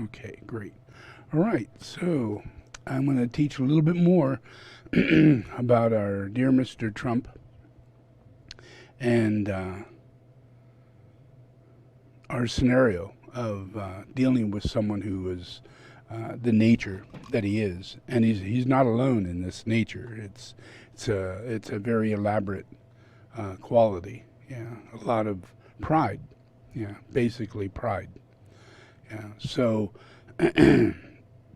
Okay, great. All right, so I'm going to teach a little bit more about our dear Mr. Trump and our scenario of dealing with someone who is the nature that he is, and he's not alone in this nature. It's a very elaborate quality. Yeah, a lot of pride. Yeah, basically pride. Yeah, so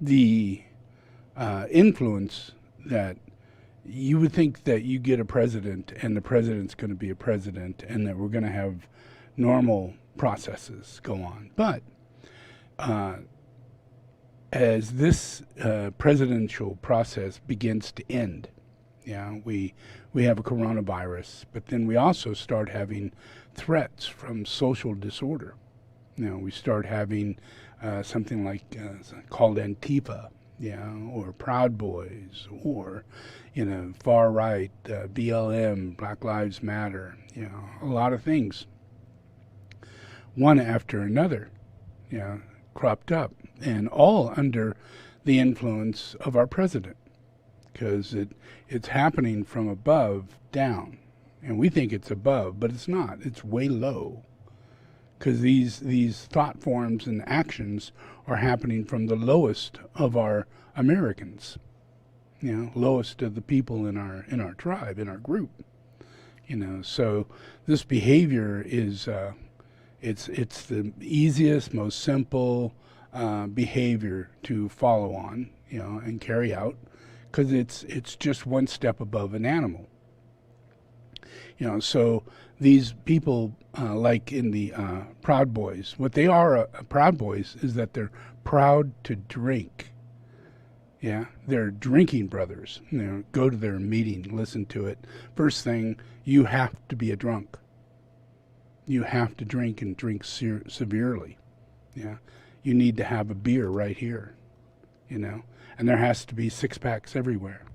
the influence that you would think that you get a president and the president's going to be a president and that we're going to have normal processes go on. But as this presidential process begins to end, yeah, we have a coronavirus, but then we also start having threats from social disorder. You know, we start having something like called Antifa, yeah, or Proud Boys, or far right, BLM, Black Lives Matter, a lot of things, one after another, cropped up, and all under the influence of our president, because it's happening from above down, and we think it's above, but it's not. It's way low, because these thought forms and actions are happening from the lowest of our Americans, lowest of the people in our tribe, in our group, So this behavior is it's the easiest, most simple behavior to follow on, and carry out, because it's just one step above an animal. So these people, like in the Proud Boys, what they are, Proud Boys, is that they're proud to drink. Yeah, they're drinking brothers. Go to their meeting, listen to it. First thing, you have to be a drunk. You have to drink and drink severely. Yeah, you need to have a beer right here, and there has to be six packs everywhere.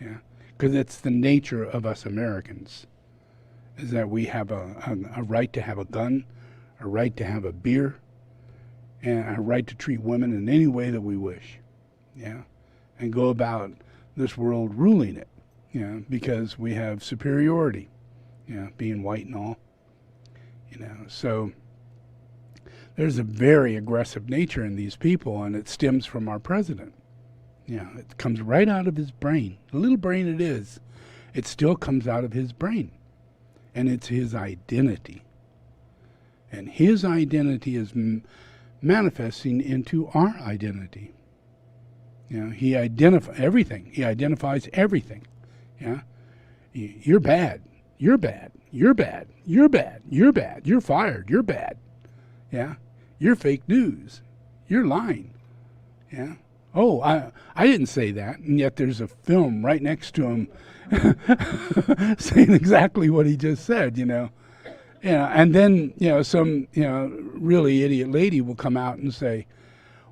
Yeah, because it's the nature of us Americans, is that we have a right to have a gun, a right to have a beer, and a right to treat women in any way that we wish. Yeah, and go about this world ruling it. Because we have superiority. Being white and all. So there's a very aggressive nature in these people, and it stems from our president. It comes right out of his brain. The little brain it is, it still comes out of his brain. And it's his identity. And his identity is manifesting into our identity. He identifies everything. He identifies everything. You're bad. You're bad. You're bad. You're bad. You're bad. You're fired. You're bad. You're fake news. You're lying. Oh, I didn't say that, and yet there's a film right next to him saying exactly what he just said. And then some really idiot lady will come out and say,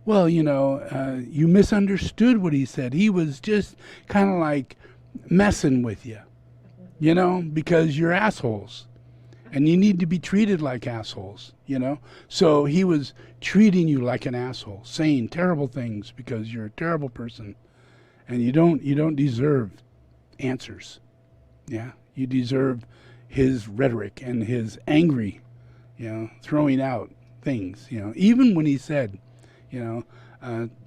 well, you misunderstood what he said. He was just kind of like messing with you, because you're assholes. And you need to be treated like assholes, So he was treating you like an asshole, saying terrible things because you're a terrible person. And you don't deserve answers. You deserve his rhetoric and his angry, throwing out things, Even when he said,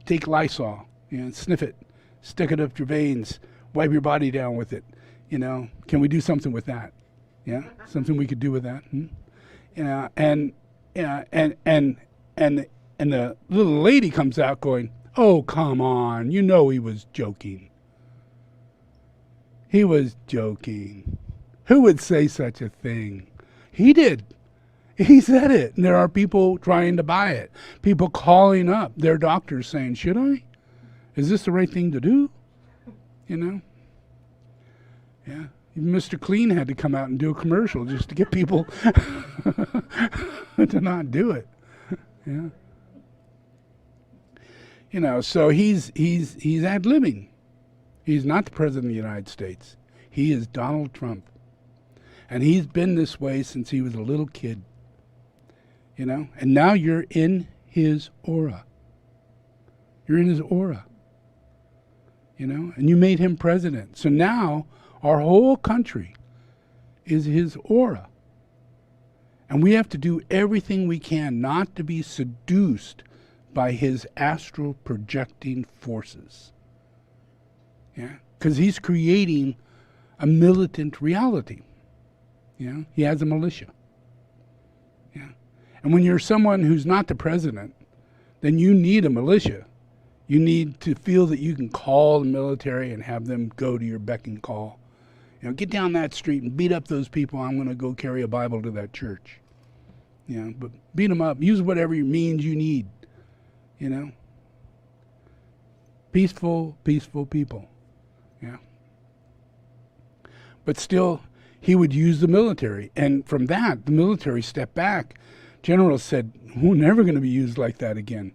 take Lysol, sniff it, stick it up your veins, wipe your body down with it. Can we do something with that? Something we could do with that. And the little lady comes out going, oh, come on, he was joking. He was joking. Who would say such a thing? He did. He said it. And there are people trying to buy it. People calling up their doctors saying, should I? Is this the right thing to do? Yeah. Even Mr. Clean had to come out and do a commercial just to get people to not do it. So he's ad-libbing. He's not the President of the United States. He is Donald Trump. And he's been this way since he was a little kid. And now you're in his aura. You're in his aura. And you made him president. So now our whole country is his aura. And we have to do everything we can not to be seduced by his astral projecting forces. Yeah? Because he's creating a militant reality. He has a militia. Yeah? And when you're someone who's not the president, then you need a militia. You need to feel that you can call the military and have them go to your beck and call. Get down that street and beat up those people. I'm going to go carry a Bible to that church. But beat them up. Use whatever means you need. Peaceful people. Yeah. But still, he would use the military. And from that, the military stepped back. Generals said, we're never going to be used like that again.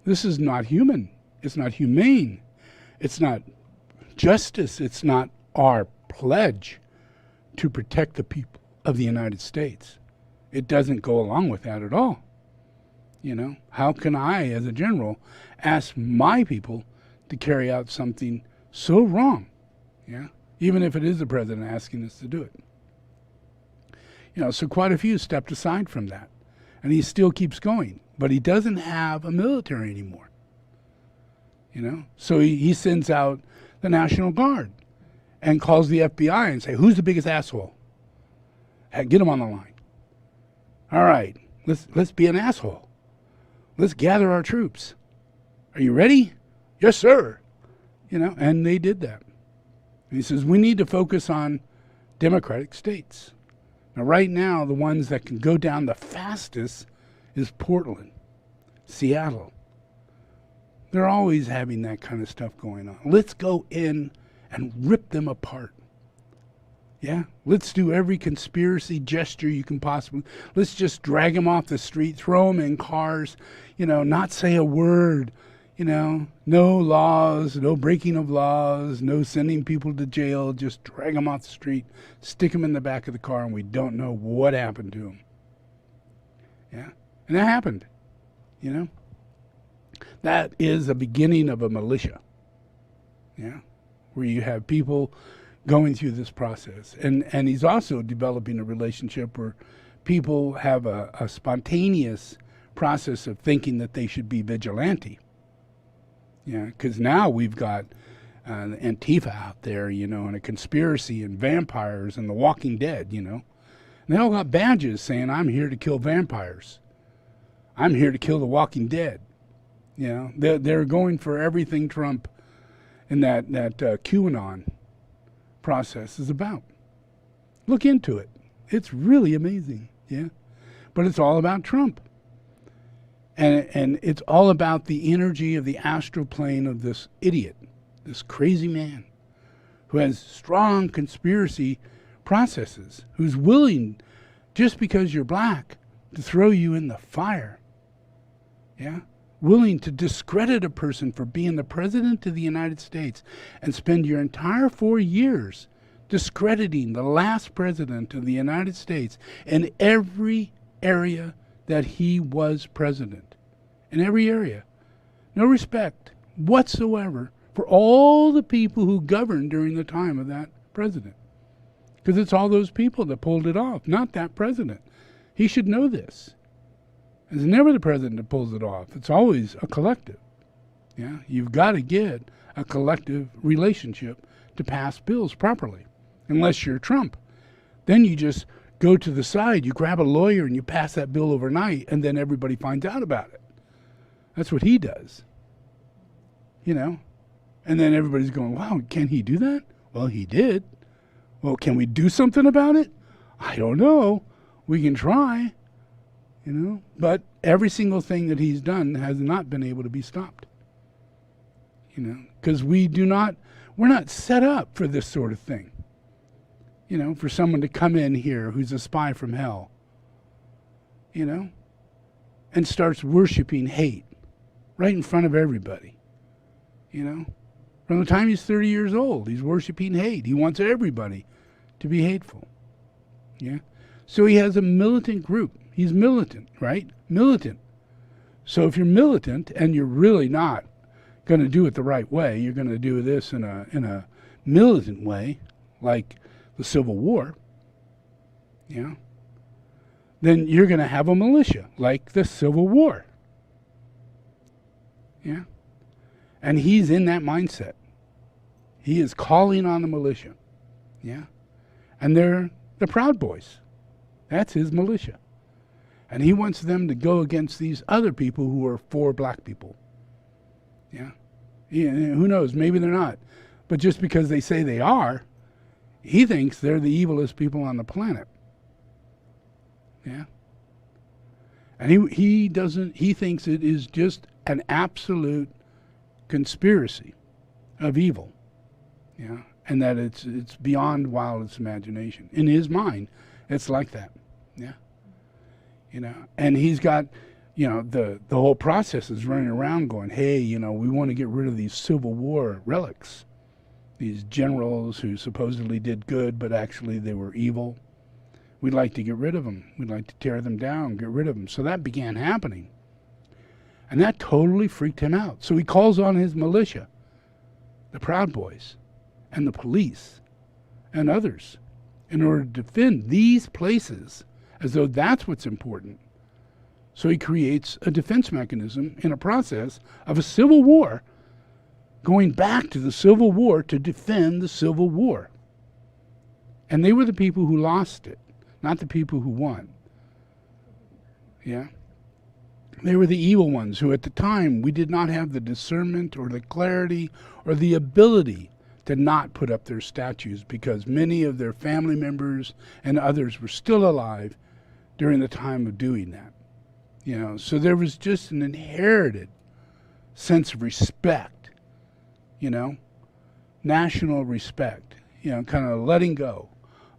This is not human. It's not humane. It's not justice. It's not our pledge to protect the people of the United States. It doesn't go along with that at all. How can I, as a general, ask my people to carry out something so wrong? Yeah, even if it is the president asking us to do it. So quite a few stepped aside from that, and he still keeps going. But he doesn't have a military anymore. So he sends out the National Guard and calls the FBI and say, who's the biggest asshole? Get him on the line. All right, let's be an asshole. Let's gather our troops. Are you ready? Yes, sir. And they did that. And he says, we need to focus on democratic states. Now, right now, the ones that can go down the fastest is Portland, Seattle. They're always having that kind of stuff going on. Let's go in and rip them apart. Yeah? Let's do every conspiracy gesture you can possibly. Let's just drag them off the street, throw them in cars, not say a word, no laws, no breaking of laws, no sending people to jail, just drag them off the street, stick them in the back of the car, and we don't know what happened to them. Yeah? And that happened, That is the beginning of a militia, where you have people going through this process. And he's also developing a relationship where people have a spontaneous process of thinking that they should be vigilante. Because now we've got Antifa out there, and a conspiracy and vampires and the Walking Dead, And they all got badges saying, I'm here to kill vampires. I'm here to kill the Walking Dead. They're going for everything Trump and that QAnon process is about. Look into it. It's really amazing. But it's all about Trump. And it's all about the energy of the astral plane of this idiot, this crazy man who has strong conspiracy processes, who's willing, just because you're black, to throw you in the fire. Willing to discredit a person for being the president of the United States and spend your entire 4 years discrediting the last president of the United States in every area that he was president. In every area. No respect whatsoever for all the people who governed during the time of that president. Because it's all those people that pulled it off, not that president. He should know this. It's never the president that pulls it off. It's always a collective. You've got to get a collective relationship to pass bills properly, unless you're Trump. Then you just go to the side, you grab a lawyer, and you pass that bill overnight, and then everybody finds out about it. That's what he does. And then everybody's going, wow, can he do that? Well, he did. Well, can we do something about it? I don't know. We can try. But every single thing that he's done has not been able to be stopped. Because we're not set up for this sort of thing. For someone to come in here who's a spy from hell, and starts worshiping hate right in front of everybody. From the time he's 30 years old, he's worshiping hate. He wants everybody to be hateful. So he has a militant group. He's militant, right? Militant. So if you're militant and you're really not going to do it the right way, you're going to do this in a militant way, like the Civil War, then you're going to have a militia, like the Civil War. Yeah? And he's in that mindset. He is calling on the militia. Yeah? And they're the Proud Boys. That's his militia. And he wants them to go against these other people who are for black people. Yeah? Who knows? Maybe they're not. But just because they say they are, he thinks they're the evilest people on the planet. Yeah? And he thinks it is just an absolute conspiracy of evil. Yeah? And that it's beyond wildest imagination. In his mind, it's like that. Yeah? And he's got, the whole process is running around going, hey, we want to get rid of these Civil War relics. These generals who supposedly did good, but actually they were evil. We'd like to get rid of them. We'd like to tear them down, get rid of them. So that began happening. And that totally freaked him out. So he calls on his militia, the Proud Boys, and the police, and others, in order to defend these places, as though that's what's important. So he creates a defense mechanism in a process of a civil war, going back to the Civil War to defend the Civil War. And they were the people who lost it, not the people who won. Yeah? They were the evil ones who at the time we did not have the discernment or the clarity or the ability to not put up their statues because many of their family members and others were still alive during the time of doing that. So there was just an inherited sense of respect, national respect, kind of letting go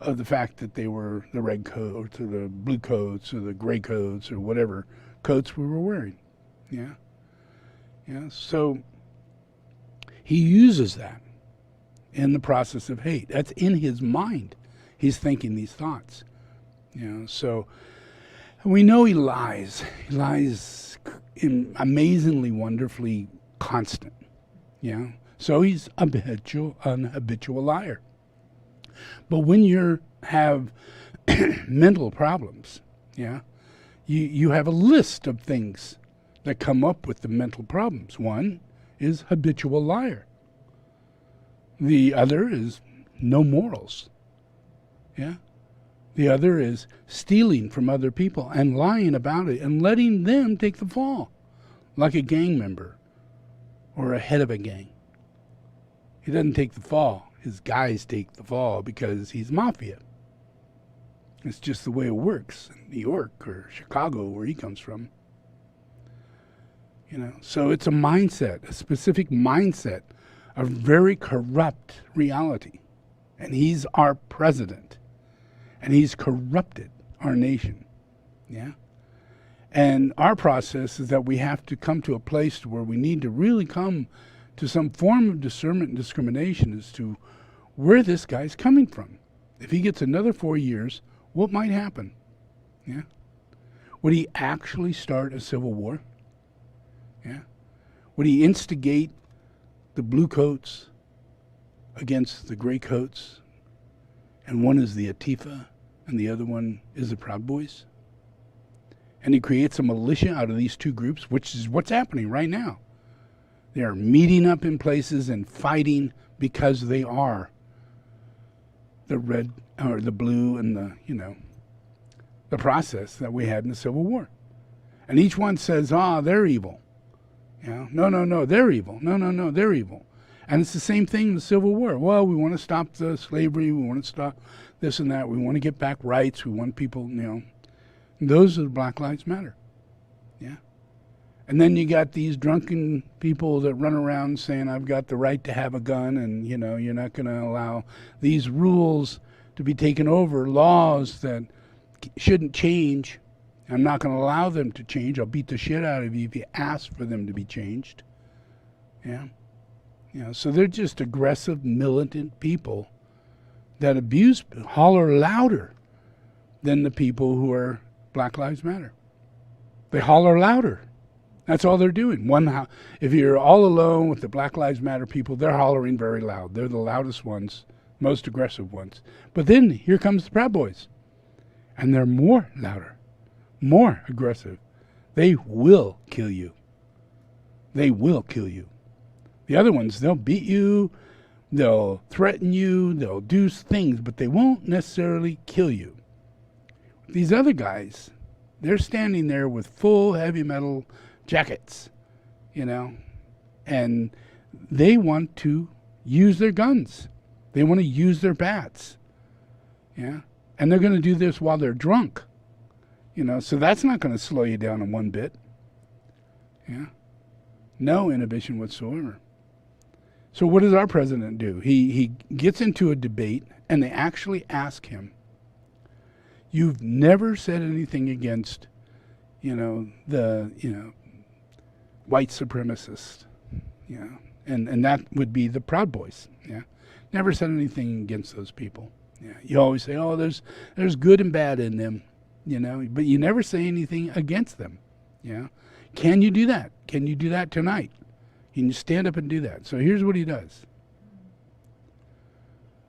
of the fact that they were the red coats or the blue coats or the gray coats or whatever coats we were wearing. Yeah. So he uses that in the process of hate. That's in his mind. He's thinking these thoughts. So we know he lies. He lies amazingly, wonderfully constant. Yeah. So he's an habitual liar. But when you have mental problems, you have a list of things that come up with the mental problems. One is habitual liar. The other is no morals. Yeah. The other is stealing from other people and lying about it and letting them take the fall, like a gang member or a head of a gang. He doesn't take the fall. His guys take the fall because he's mafia. It's just the way it works in New York or Chicago, where he comes from. So it's a mindset, a specific mindset of very corrupt reality. And he's our president. And he's corrupted our nation. Yeah? And our process is that we have to come to a place where we need to really come to some form of discernment and discrimination as to where this guy's coming from. If he gets another 4 years, what might happen? Yeah? Would he actually start a civil war? Yeah? Would he instigate the blue coats against the gray coats? And one is the Atifa, and the other one is the Proud Boys? And he creates a militia out of these two groups, which is what's happening right now. They are meeting up in places and fighting because they are the red or the blue and the process that we had in the Civil War. And each one says, they're evil. No, they're evil. No, they're evil. And it's the same thing in the Civil War. Well, we want to stop the slavery. We want to stop this and that. We want to get back rights. We want people, Those are the Black Lives Matter. Yeah. And then you got these drunken people that run around saying, I've got the right to have a gun, and, you're not going to allow these rules to be taken over, laws that shouldn't change. I'm not going to allow them to change. I'll beat the shit out of you if you ask for them to be changed. Yeah. So they're just aggressive, militant people that holler louder than the people who are Black Lives Matter. They holler louder. That's all they're doing. If you're all alone with the Black Lives Matter people, they're hollering very loud. They're the loudest ones, most aggressive ones. But then here comes the Proud Boys, and they're more louder, more aggressive. They will kill you. They will kill you. The other ones, they'll beat you, they'll threaten you, they'll do things, but they won't necessarily kill you. These other guys, they're standing there with full heavy metal jackets, and they want to use their guns. They want to use their bats, and they're going to do this while they're drunk, so that's not going to slow you down in one bit, no inhibition whatsoever. So what does our president do? He gets into a debate, and they actually ask him, you've never said anything against, the white supremacists, and that would be the Proud Boys, Never said anything against those people. You always say, oh, there's good and bad in them, but you never say anything against them, Can you do that? Can you do that tonight? Can you stand up and do that? So here's what he does.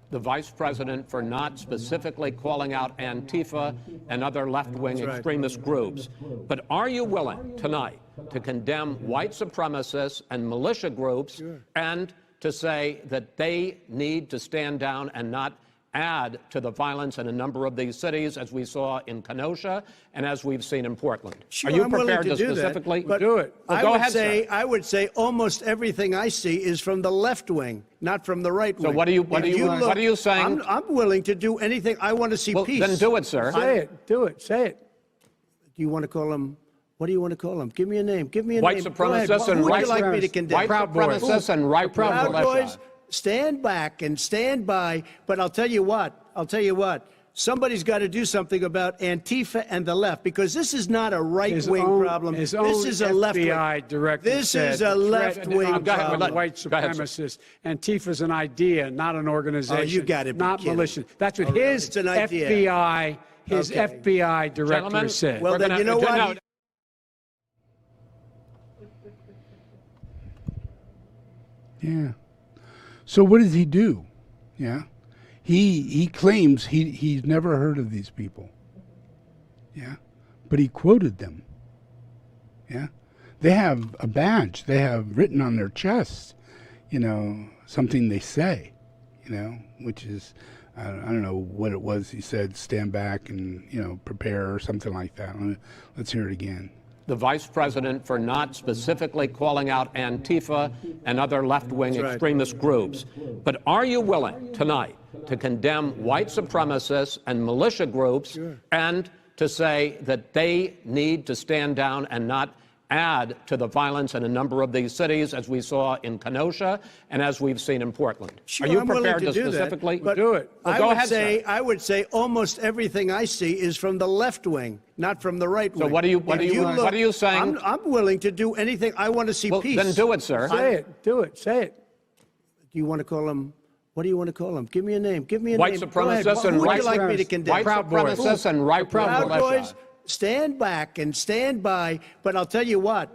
The vice president for not specifically calling out Antifa and other left-wing extremist groups. But are you willing tonight to condemn white supremacists and militia groups and to say that they need to stand down and not add to the violence in a number of these cities, as we saw in Kenosha and as we've seen in Portland? Sure, are you I'm prepared to do specifically that, do it? Well, go ahead, sir. I would say almost everything I see is from the left wing, not from the right wing. So what are you saying? I'm willing to do anything. I want to see peace. Then do it, sir. Say it. Do it. Say it. Do you want to call them? What do you want to call them? Give me a name. Give me a white name. Supremacists and who would right you like me to condemn? White supremacists and right Proud Boys. Stand back and stand by. But I'll tell you what. Somebody's got to do something about Antifa and the left, because this is not a right-wing problem. This is a left-wing. FBI director This is a left-wing problem. White supremacists. Antifa's an idea, not an organization. Oh, you got to be not kidding. militia. That's what his FBI, FBI director said. Well, then you know what? Yeah. So what does he do? Yeah. He claims he's never heard of these people. Yeah. But he quoted them. Yeah. They have a badge. They have written on their chests, something they say, which is, I don't know what it was. He said, stand back and, prepare or something like that. Let's hear it again. The vice president for not specifically calling out Antifa and other left-wing extremist groups. But are you willing tonight to condemn white supremacists and militia groups and to say that they need to stand down and not add to the violence in a number of these cities, as we saw in Kenosha and as we've seen in Portland? Sure, are you I'm prepared to specifically do it? Well, go ahead, sir. I would say almost everything I see is from the left wing, not from the right wing. So what are you saying? I'm willing to do anything. I want to see peace. Then do it, sir. Say it. Do it. Say it. Do you want to call them? What do you want to call them? Give me a name. Give me a white name. Supremacists and who would you like me to condemn? White supremacists and right Proud Boys. Stand back and stand by. But I'll tell you what.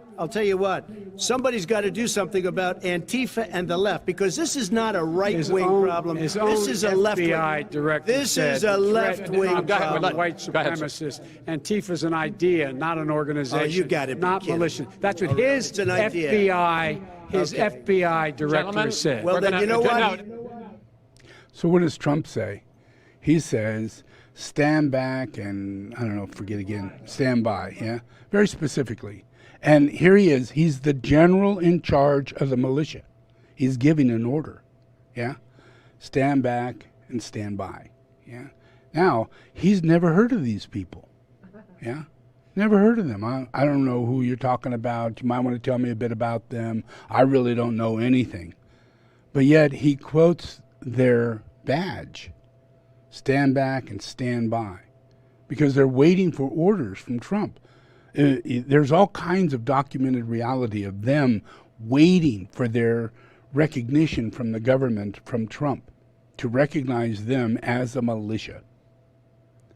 Somebody's got to do something about Antifa and the left, because this is not a right-wing problem. This is a left-wing. FBI director This is a left-wing problem. White supremacists. Antifa's an idea, not an organization. Oh, you got it. Not militia. That's what his FBI, FBI director said. Well, then you know what? So what does Trump say? He says, stand back and, forget again, stand by, yeah? Very specifically. And here he is. He's the general in charge of the militia. He's giving an order, yeah? Stand back and stand by, yeah? Now, he's never heard of these people, yeah? Never heard of them. I don't know who you're talking about. You might want to tell me a bit about them. I really don't know anything. But yet he quotes their badge, stand back and stand by, because they're waiting for orders from Trump. There's all kinds of documented reality of them waiting for their recognition from the government, from Trump, to recognize them as a militia.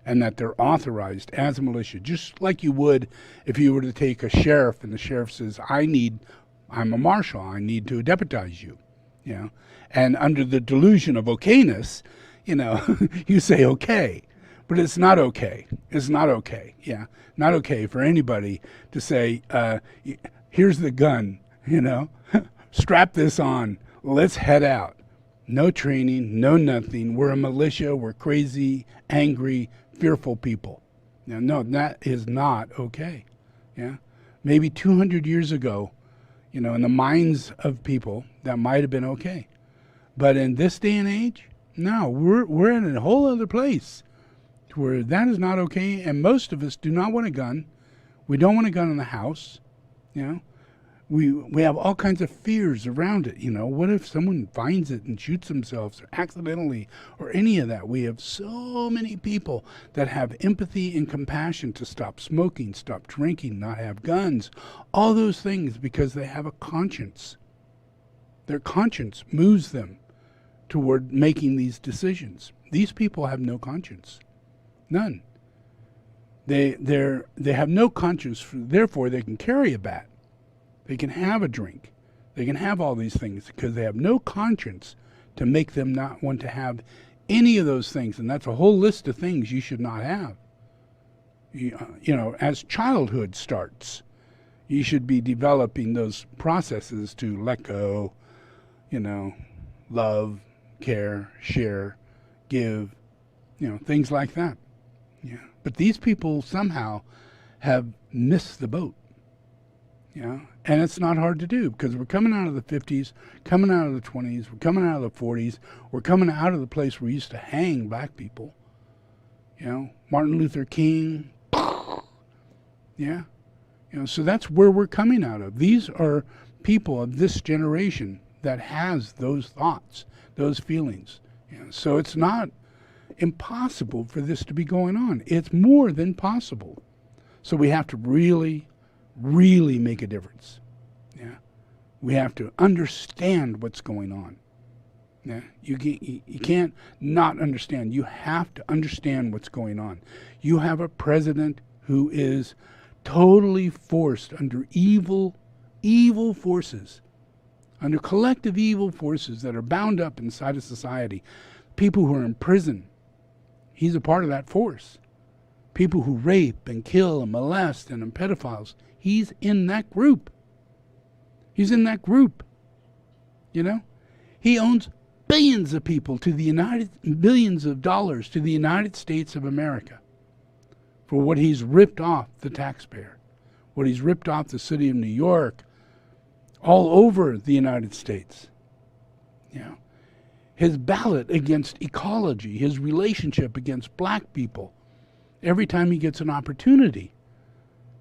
and that they're authorized as a militia, just like you would if you were to take a sheriff and the sheriff says, I'm a marshal, I need to deputize you, you know, and under the delusion of okayness, you know, you say okay, but it's not okay. It's not okay, yeah, not okay for anybody to say, here's the gun, you know, strap this on, let's head out. No training, no nothing. We're a militia, we're crazy, angry, fearful people. Now, no, that is not okay. Yeah, maybe 200 years ago, you know, in the minds of people, that might have been okay. But in this day and age, no, we're in a whole other place where that is not okay. And most of us do not want a gun. We don't want a gun in the house. You know, we have all kinds of fears around it. You know, what if someone finds it and shoots themselves or accidentally or any of that? We have so many people that have empathy and compassion to stop smoking, stop drinking, not have guns, all those things because they have a conscience. Their conscience moves them toward making these decisions. These people have no conscience. None. They have no conscience, therefore they can carry a bat. They can have a drink. They can have all these things because they have no conscience to make them not want to have any of those things. And that's a whole list of things you should not have. You know, as childhood starts, you should be developing those processes to let go, you know, love, care, share, give, you know, things like that. Yeah. But these people somehow have missed the boat. You know, and it's not hard to do because we're coming out of the 50s, coming out of the 20s, we're coming out of the 40s, we're coming out of the place where we used to hang black people. You know, Martin Luther King. Yeah. You know, so that's where we're coming out of. These are people of this generation that has those thoughts, those feelings. You know, so it's not impossible for this to be going on. It's more than possible. So we have to really make a difference. Yeah, we have to understand what's going on. Yeah, you can't not understand. You have to understand what's going on. You have a president who is totally forced under evil forces, under collective evil forces that are bound up inside of society. People who are in prison, he's a part of that force. People who rape and kill and molest and are pedophiles, he's in that group. He's in that group. You know? He owns billions of people to the billions of dollars to the United States of America for what he's ripped off the taxpayer, what he's ripped off the city of New York, all over the United States. You know? His ballot against ecology, his relationship against black people, every time he gets an opportunity,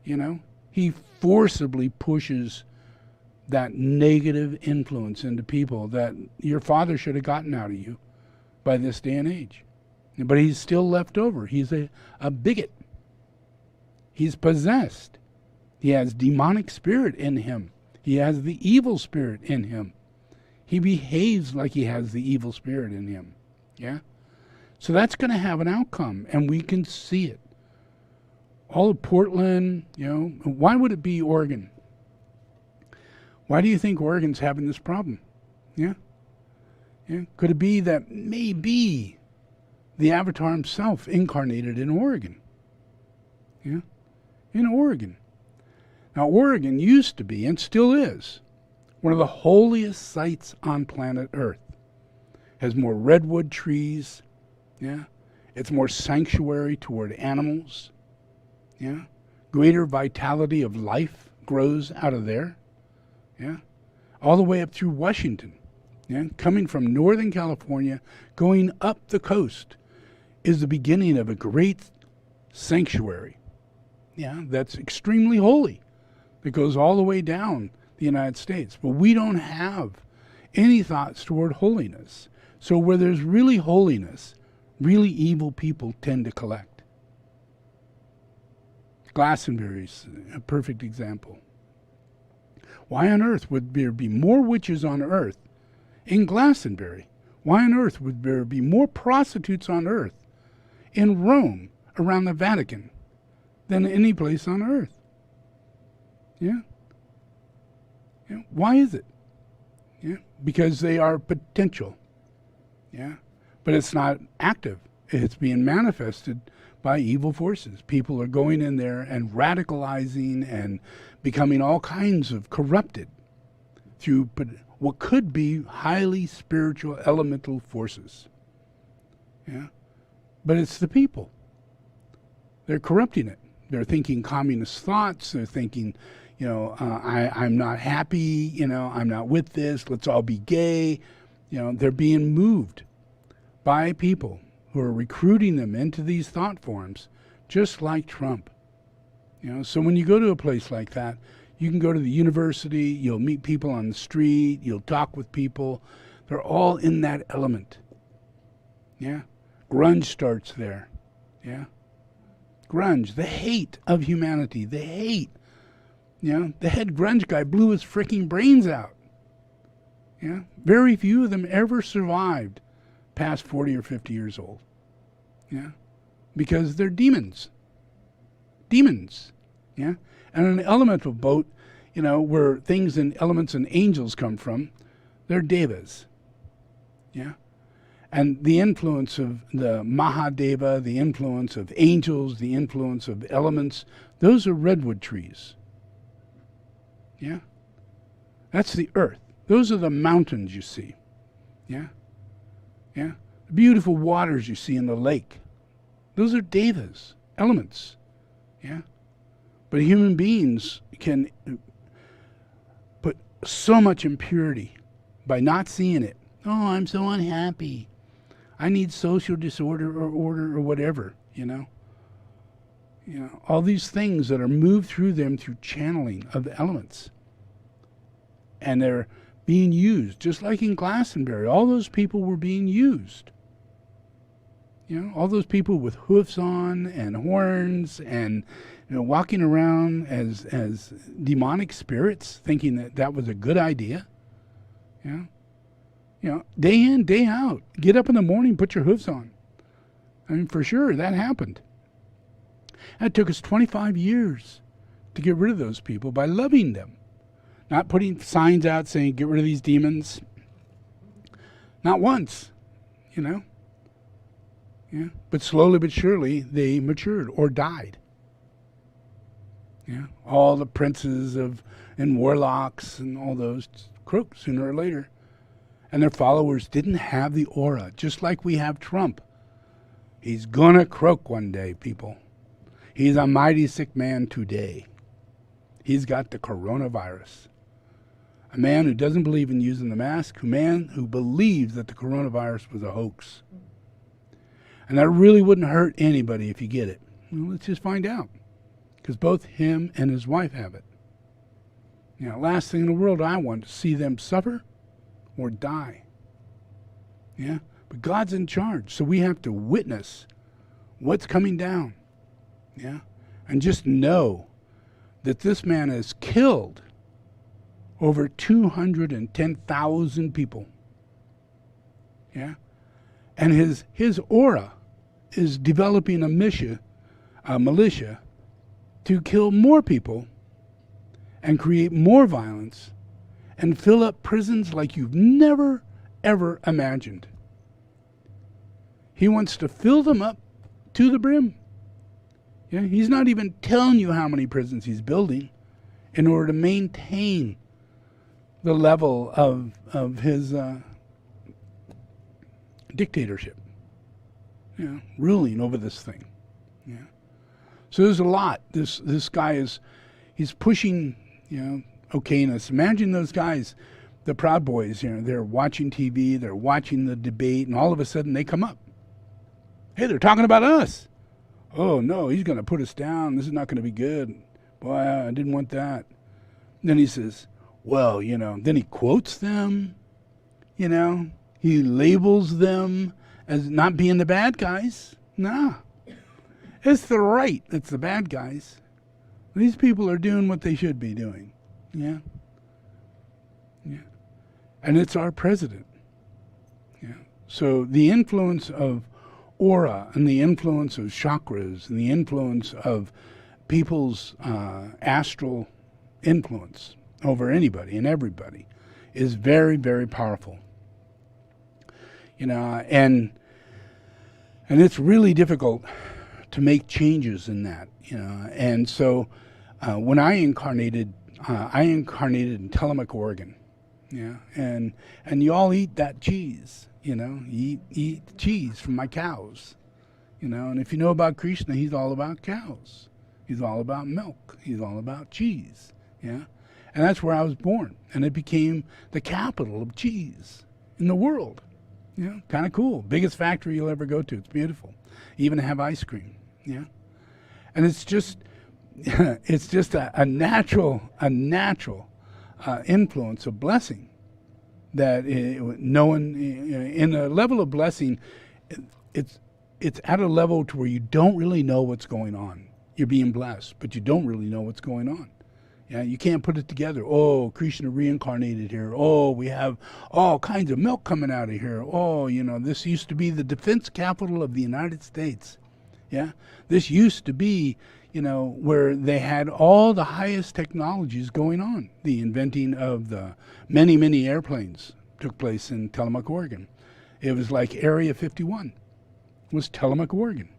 you know, he forcibly pushes that negative influence into people that your father should have gotten out of you by this day and age. But he's still left over. He's a bigot. He's possessed. He has demonic spirit in him. He has the evil spirit in him. He behaves like he has the evil spirit in him. Yeah? So that's going to have an outcome, and we can see it. All of Portland, you know, why would it be Oregon? Why do you think Oregon's having this problem? Yeah? Yeah? Could it be that maybe the Avatar himself incarnated in Oregon? Yeah? In Oregon. Now, Oregon used to be, and still is, one of the holiest sites on planet Earth. Has more redwood trees. Yeah? It's more sanctuary toward animals. Yeah? Greater vitality of life grows out of there. Yeah? All the way up through Washington. Yeah? Coming from Northern California, going up the coast is the beginning of a great sanctuary. Yeah? That's extremely holy. That goes all the way down the United States. But we don't have any thoughts toward holiness. So where there's really holiness, really evil people tend to collect. Glastonbury's a perfect example. Why on earth would there be more witches on earth in Glastonbury? Why on earth would there be more prostitutes on earth in Rome? around the Vatican than any place on earth. Yeah. Yeah. Why is it? Yeah. Because they are potential. Yeah. But it's not active. It's being manifested by evil forces. People are going in there and radicalizing and becoming all kinds of corrupted through what could be highly spiritual elemental forces. Yeah. But it's the people. They're corrupting it. They're thinking communist thoughts. They're thinking, I'm not happy. I'm not with this. Let's all be gay. They're being moved by people who are recruiting them into these thought forms, just like Trump. So when you go to a place like that, you can go to the university, you'll meet people on the street, you'll talk with people. They're all in that element. Yeah. Grunge starts there. Yeah. Grunge, the hate of humanity, the hate. The head grunge guy blew his freaking brains out. Yeah. Very few of them ever survived past 40 or 50 years old. Yeah. Because they're demons. Demons. Yeah. And an elemental boat, where things and elements and angels come from, they're devas. Yeah. And the influence of the Mahadeva, the influence of angels, the influence of elements, those are redwood trees. Yeah. That's the earth. Those are the mountains you see. Yeah. Yeah. The beautiful waters you see in the lake. Those are devas, elements. Yeah. But human beings can put so much impurity by not seeing it. Oh, I'm so unhappy. I need social disorder or order or whatever, all these things that are moved through them through channeling of the elements. And they're being used, just like in Glastonbury. All those people were being used. All those people with hoofs on and horns and walking around as demonic spirits, thinking that was a good idea. Yeah. Day in, day out. Get up in the morning, put your hoofs on. I mean, for sure, that happened. It took us 25 years to get rid of those people by loving them. Not putting signs out saying, get rid of these demons. Not once, Yeah. But slowly but surely, they matured or died. Yeah. All the princes and warlocks and all those croaked sooner or later. And their followers didn't have the aura, just like we have Trump. He's gonna croak one day, people. He's a mighty sick man today. He's got the coronavirus. A man who doesn't believe in using the mask, a man who believes that the coronavirus was a hoax. And that really wouldn't hurt anybody if you get it. Well, let's just find out. Because both him and his wife have it. Last thing in the world I want to see them suffer or die. Yeah? But God's in charge, so we have to witness what's coming down. Yeah? And just know that this man has killed over 210,000 people. Yeah? And his aura is developing a militia to kill more people and create more violence and fill up prisons like you've never, ever imagined. He wants to fill them up to the brim. Yeah, he's not even telling you how many prisons he's building in order to maintain the level of his dictatorship. Ruling over this thing. Yeah. So there's a lot. This guy he's pushing, okayness. Imagine those guys, the Proud Boys, they're watching TV, they're watching the debate, and all of a sudden they come up. Hey, they're talking about us. Oh, no, he's going to put us down. This is not going to be good. Boy, I didn't want that. Then he says, well, then he quotes them, he labels them as not being the bad guys. Nah. It's the right that's the bad guys. These people are doing what they should be doing. Yeah. Yeah. And it's our president. Yeah. So the influence of aura and the influence of chakras and the influence of people's astral influence over anybody and everybody is very, very powerful. And it's really difficult to make changes in that, And so when I incarnated in Tillamook, Oregon, and you all eat that cheese, you eat cheese from my cows, and if you know about Krishna, he's all about cows. He's all about milk. He's all about cheese, And that's where I was born, and it became the capital of cheese in the world. Kind of cool. Biggest factory you'll ever go to. It's beautiful. Even have ice cream. And it's just a natural influence of blessing that no one in a level of blessing. It's at a level to where you don't really know what's going on. You're being blessed, but you don't really know what's going on. You can't put it together. Oh, Krishna reincarnated here. Oh, we have all kinds of milk coming out of here. Oh, this used to be the defense capital of the United States. This used to be, where they had all the highest technologies going on. The inventing of the many, many airplanes took place in Tillamook, Oregon. It was like Area 51 was Tillamook, Oregon.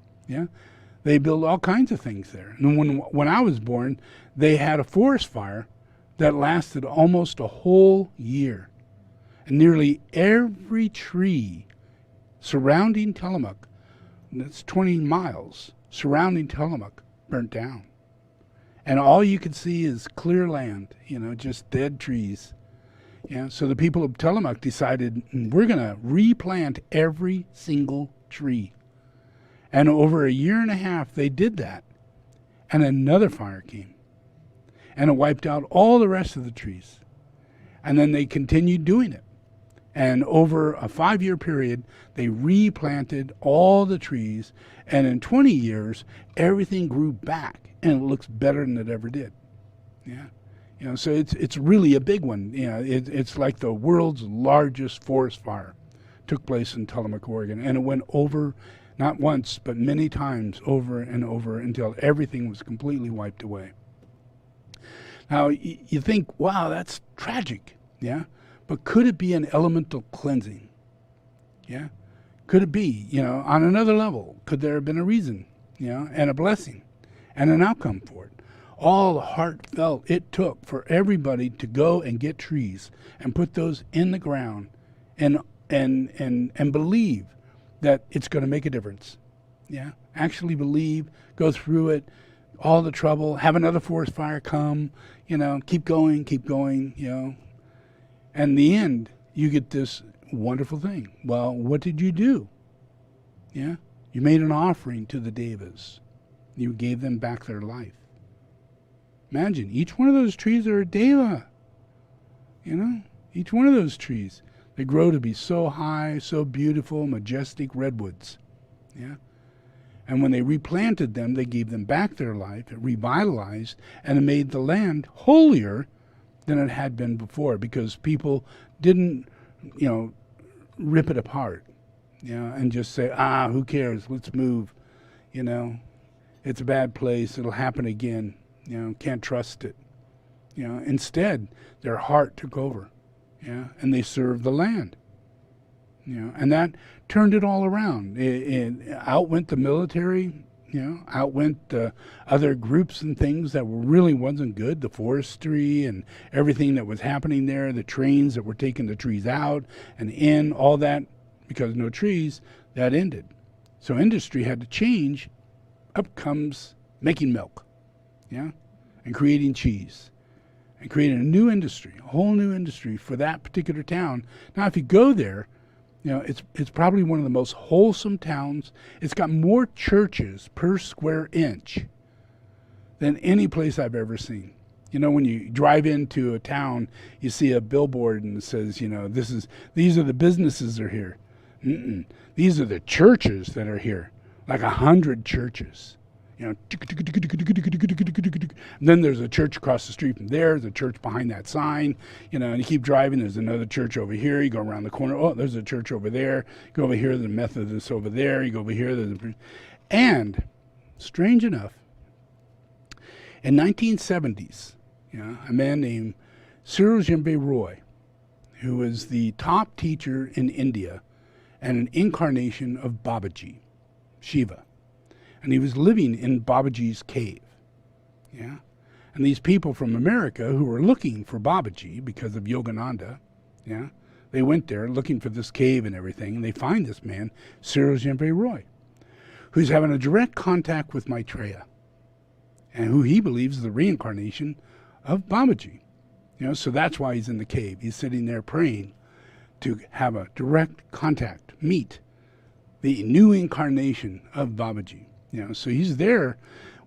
They built all kinds of things there. And when I was born, they had a forest fire that lasted almost a whole year. And nearly every tree surrounding Tillamook, that's 20 miles, surrounding Tillamook, burnt down. And all you could see is clear land, just dead trees. So the people of Tillamook decided, we're going to replant every single tree. And over a year and a half, they did that. And another fire came. And it wiped out all the rest of the trees. And then they continued doing it. And over a 5-year period, they replanted all the trees. And in 20 years, everything grew back. And it looks better than it ever did. So it's really a big one. It's like the world's largest forest fire took place in Tillamook, Oregon. And it went over, not once, but many times, over and over, until everything was completely wiped away. Now, you think, wow, that's tragic, But could it be an elemental cleansing? Could it be, on another level? Could there have been a reason, and a blessing, and an outcome for it? All the heartfelt it took for everybody to go and get trees and put those in the ground and believe that it's going to make a difference. Actually believe, go through it, all the trouble, have another forest fire come, keep going, And in the end, you get this wonderful thing. Well, what did you do? You made an offering to the devas. You gave them back their life. Imagine, each one of those trees are a deva. Each one of those trees. They grow to be so high, so beautiful, majestic redwoods. And when they replanted them, they gave them back their life. It revitalized, and it made the land holier than it had been before, because people didn't, rip it apart, and just say, who cares? Let's move. It's a bad place. It'll happen again. Can't trust it. Instead, their heart took over, and they served the land. And that turned it all around. It out went the military, out went the other groups and things that really wasn't good, the forestry and everything that was happening there, the trains that were taking the trees out and in, all that, because no trees, that ended. So industry had to change. Up comes making milk, and creating cheese, and creating a new industry, a whole new industry for that particular town. Now, if you go there, it's probably one of the most wholesome towns. It's got more churches per square inch than any place I've ever seen. When you drive into a town, you see a billboard and it says, these are the businesses that are here. These are the churches that are here, like 100 churches. you know. And then there's a church across the street from there. There's a church behind that sign, you know. And you keep driving. There's another church over here. You go around the corner. Oh, there's a church over there. You go over here. There's a Methodist over there. You go over here. And strange enough, in 1970s, you know, a man named Cyril Jembe Roy, who was the top teacher in India and an incarnation of Babaji, Shiva. And he was living in Babaji's cave. Yeah. And these people from America who were looking for Babaji because of Yogananda, yeah, they went there looking for this cave and everything, and they find this man, Cyril Jembe Roy, who's having a direct contact with Maitreya, and who he believes is the reincarnation of Babaji. You know, so that's why he's in the cave. He's sitting there praying to have a direct contact, meet the new incarnation of Babaji. You know, so he's there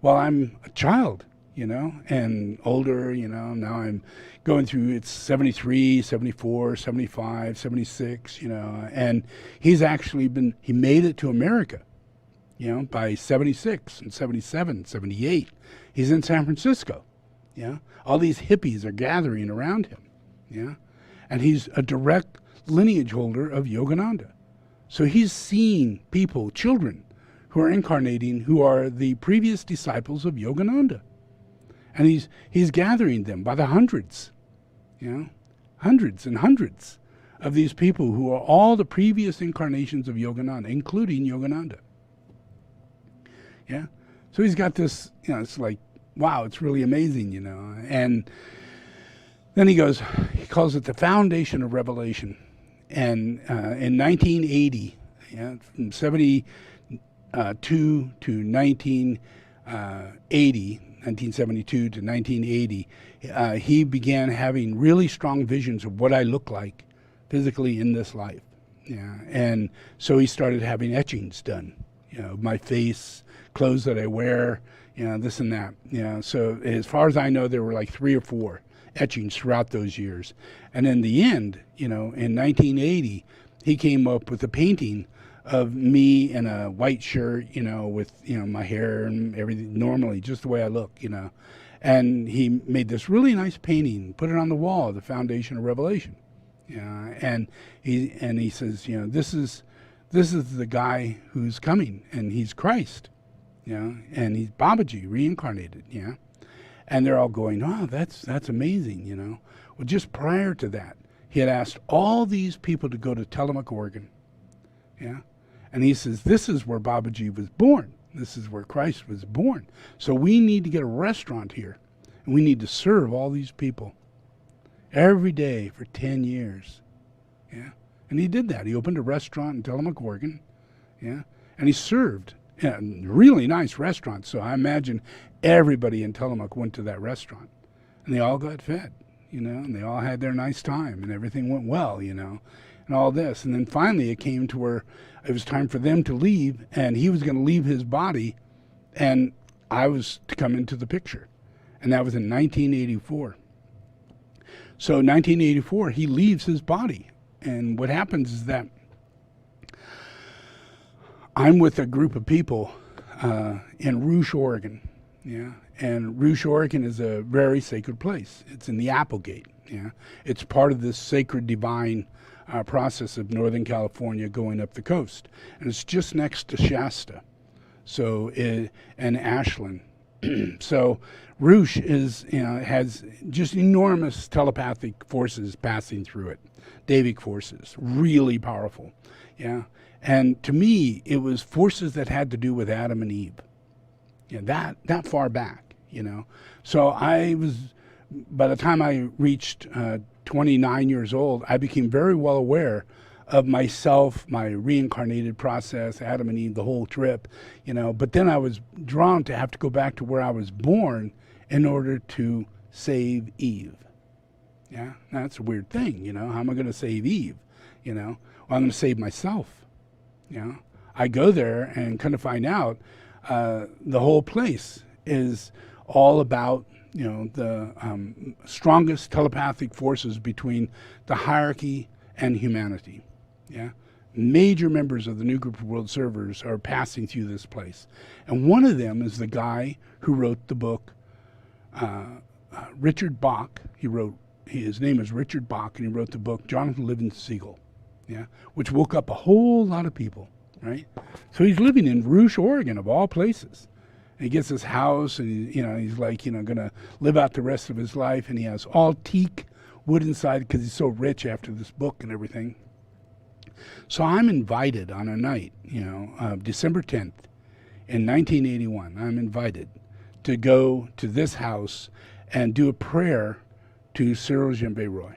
while I'm a child, you know, and older, you know. Now I'm going through, it's 73, 74, 75, 76, you know, and he's actually he made it to America, you know, by 76 and 77, 78. He's in San Francisco, yeah. All these hippies are gathering around him, yeah. And he's a direct lineage holder of Yogananda. So he's seeing people, children, who are incarnating, who are the previous disciples of Yogananda. And he's gathering them by the hundreds, you know, hundreds and hundreds of these people who are all the previous incarnations of Yogananda, including Yogananda. Yeah. So he's got this, you know, it's like, wow, it's really amazing, you know. And then he calls it the foundation of revelation. And in 1980, yeah, from 72 to 1972 to 1980, he began having really strong visions of what I look like physically in this life. Yeah. And so he started having etchings done, you know, my face, clothes that I wear, you know, this and that. You know, so as far as I know, there were like 3 or 4 etchings throughout those years. And in the end, you know, in 1980, he came up with a painting of me in a white shirt, you know, with, you know, my hair and everything normally, just the way I look, you know. And he made this really nice painting, put it on the wall, the foundation of revelation. Yeah, and he says, you know, this is the guy who's coming, and he's Christ, you know, and he's Babaji reincarnated, yeah. And they're all going, oh, that's amazing, you know. Well, just prior to that, he had asked all these people to go to Tillamook, Oregon, yeah. And he says, this is where Babaji was born. This is where Christ was born. So we need to get a restaurant here, and we need to serve all these people every day for 10 years. Yeah. And he did that. He opened a restaurant in Tillamook, Oregon. Yeah. And he served in a really nice restaurant. So I imagine everybody in Tillamook went to that restaurant. And they all got fed, you know, and they all had their nice time, and everything went well, you know, and all this. And then finally it came to where it was time for them to leave, and he was going to leave his body, and I was to come into the picture. And that was in 1984. So 1984, he leaves his body. And what happens is that I'm with a group of people in Rouge, Oregon. Yeah. And Rouge, Oregon is a very sacred place. It's in the Applegate. Yeah. It's part of this sacred divine process of Northern California going up the coast. And it's just next to Shasta. So, and Ashland. So Rouge is, you know, has just enormous telepathic forces passing through it, Davic forces, really powerful, yeah. And to me, it was forces that had to do with Adam and Eve, yeah, that far back, you know. So I was, by the time I reached 29 years old, I became very well aware of myself, my reincarnated process, Adam and Eve, the whole trip, you know. But then I was drawn to have to go back to where I was born in order to save Eve. Yeah, that's a weird thing, you know. How am I going to save Eve? You know, well, I'm going to save myself. You know, I go there and kind of find out the whole place is all about, you know, the strongest telepathic forces between the hierarchy and humanity. Yeah, major members of the new group of world servers are passing through this place. And one of them is the guy who wrote the book, Richard Bach. His name is Richard Bach, and he wrote the book Jonathan Livingston Seagull, yeah, which woke up a whole lot of people, right? So he's living in Rouge, Oregon, of all places. And he gets this house, and he's like, going to live out the rest of his life, and he has all teak wood inside because he's so rich after this book and everything. So I'm invited on a night, December 10th in 1981. I'm invited to go to this house and do a prayer to Cyril Djembe Roy,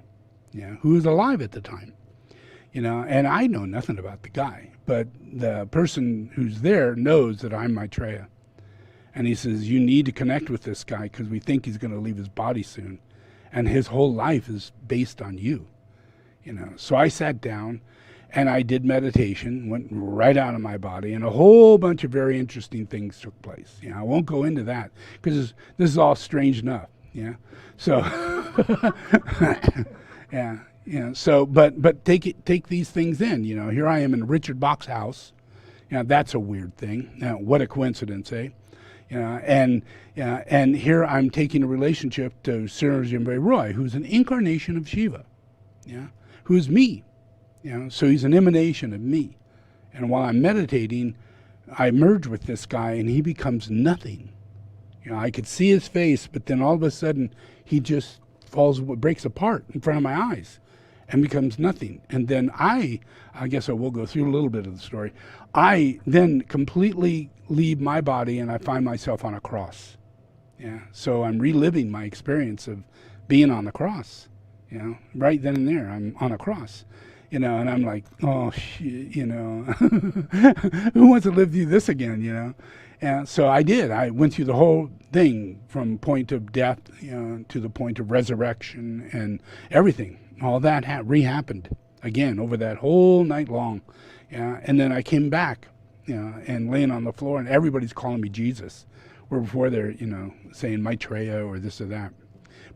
who was alive at the time. And I know nothing about the guy, but the person who's there knows that I'm Maitreya. And he says, you need to connect with this guy because we think he's going to leave his body soon. And his whole life is based on you. So I sat down and I did meditation, went right out of my body, and a whole bunch of very interesting things took place. I won't go into that because this is all strange enough. So, but take these things in. Here I am in Richard Bach's house. That's a weird thing. What a coincidence, eh? And here I'm taking a relationship to Cyril Djembe Roy, who's an incarnation of Shiva, who's me. So he's an emanation of me. And while I'm meditating, I merge with this guy, and he becomes nothing. I could see his face, but then all of a sudden, he just breaks apart in front of my eyes and becomes nothing. And then I guess I will go through a little bit of the story. I then completely leave my body, and I find myself on a cross. So I'm reliving my experience of being on the cross. Right then and there, I'm on a cross. And I'm like, oh, shit, who wants to live through this again, And so I did. I went through the whole thing from point of death, to the point of resurrection and everything. All that re-happened again over that whole night long. And then I came back, and laying on the floor, and everybody's calling me Jesus, where before they're, saying Maitreya or this or that.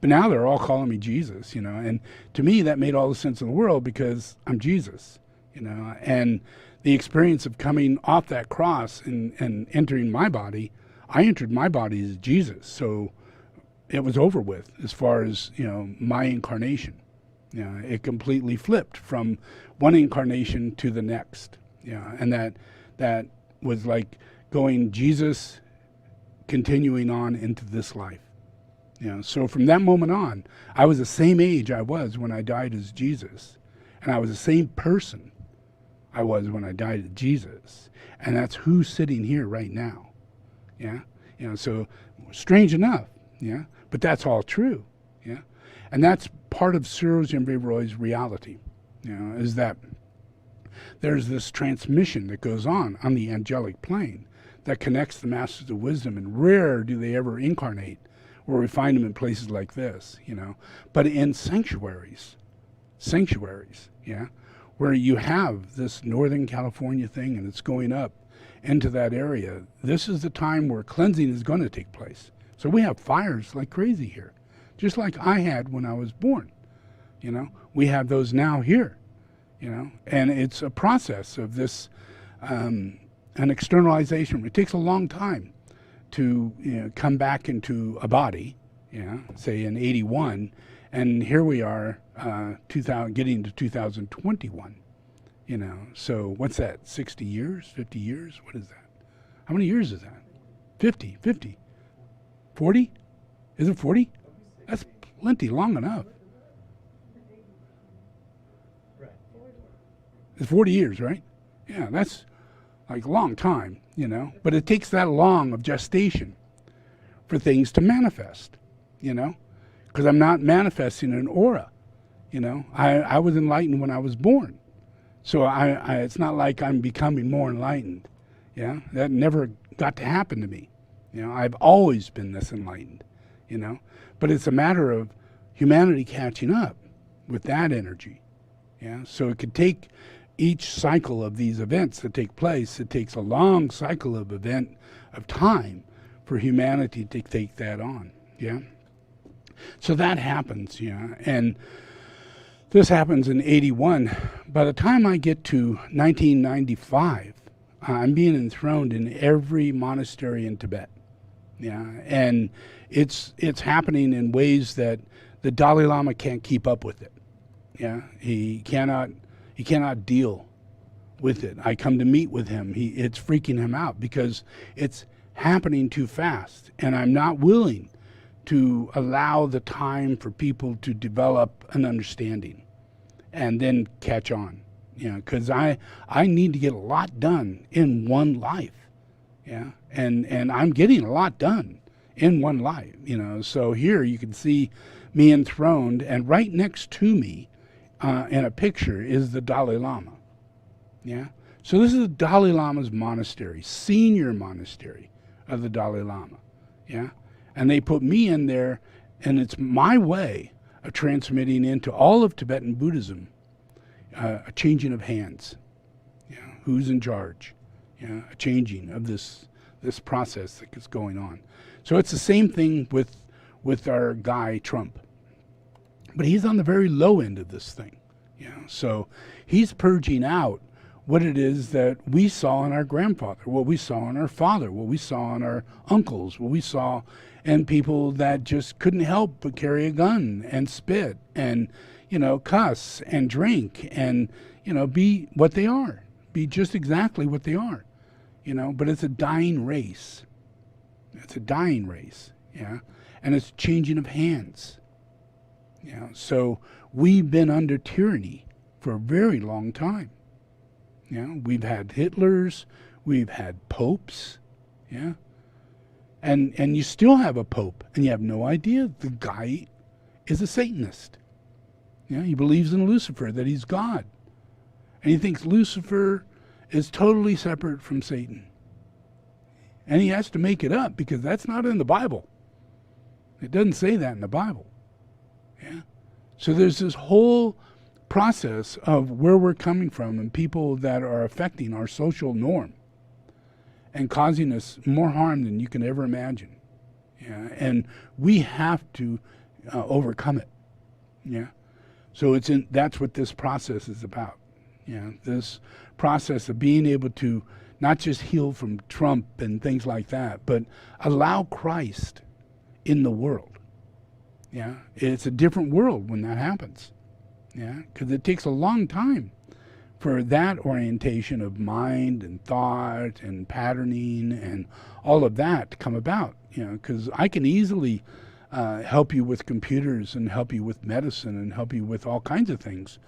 But now they're all calling me Jesus, and to me that made all the sense in the world because I'm Jesus, and the experience of coming off that cross and entering my body, I entered my body as Jesus. So it was over with as far as, my incarnation. It completely flipped from one incarnation to the next. And that was like going Jesus continuing on into this life. So from that moment on, I was the same age I was when I died as Jesus. And I was the same person I was when I died as Jesus. And that's who's sitting here right now. So strange enough, but that's all true. And that's part of Cyril Djembe Roy's reality, is that there's this transmission that goes on the angelic plane that connects the masters of wisdom, and rare do they ever incarnate, where we find them in places like this, but in sanctuaries, where you have this Northern California thing and it's going up into that area. This is the time where cleansing is going to take place. So we have fires like crazy here, just like I had when I was born. We have those now here, and it's a process of this, an externalization. It takes a long time to come back into a body, say in 81, and here we are, getting to 2021, So what's that? 60 years, 50 years? What is that? How many years is that? 50, 40? Is it 40? That's plenty, long enough. It's 40 years, right? Yeah, that's like a long time, but it takes that long of gestation for things to manifest, because I'm not manifesting an aura, I was enlightened when I was born. So it's not like I'm becoming more enlightened. That never got to happen to me. I've always been this enlightened, but it's a matter of humanity catching up with that energy. So it could take each cycle of these events that take place, it takes a long cycle of time for humanity to take that on. So that happens, and This happens in 81. By the time I get to 1995, I'm being enthroned in every monastery in Tibet. Yeah, and it's happening in ways that the Dalai Lama can't keep up with it. Yeah, he cannot deal with it. I come to meet with him. It's freaking him out because it's happening too fast, and I'm not willing to allow the time for people to develop an understanding and then catch on. You know, because I need to get a lot done in one life. Yeah, and I'm getting a lot done in one life. You know, so here you can see me enthroned, and right next to me in a picture is the Dalai Lama. Yeah, so this is the Dalai Lama's monastery, senior monastery of the Dalai Lama. Yeah, and they put me in there, and it's my way of transmitting into all of Tibetan Buddhism a changing of hands. Yeah, who's in charge? Yeah, a changing of this process that is going on. So it's the same thing with our guy Trump, but he's on the very low end of this thing. Yeah, so he's purging out what it is that we saw in our grandfather, what we saw in our father, what we saw in our uncles, what we saw in people that just couldn't help but carry a gun and spit and, you know, cuss and drink and, you know, be what they are, be just exactly what they are, you know. But it's a dying race. It's a dying race, yeah, and it's changing of hands. Yeah, so we've been under tyranny for a very long time. Yeah, we've had Hitlers, we've had popes, yeah, and you still have a pope, and you have no idea the guy is a Satanist. Yeah, he believes in Lucifer, that he's God, and he thinks Lucifer is totally separate from Satan, and he has to make it up because that's not in the Bible. It doesn't say that in the Bible. Yeah, so there's this whole process of where we're coming from and people that are affecting our social norm and causing us more harm than you can ever imagine. Yeah, and we have to overcome it. Yeah, so that's what this process is about. Yeah, this process of being able to not just heal from Trump and things like that, but allow Christ in the world. Yeah, it's a different world when that happens. Yeah, because it takes a long time for that orientation of mind and thought and patterning and all of that to come about. You know, because I can easily help you with computers and help you with medicine and help you with all kinds of things.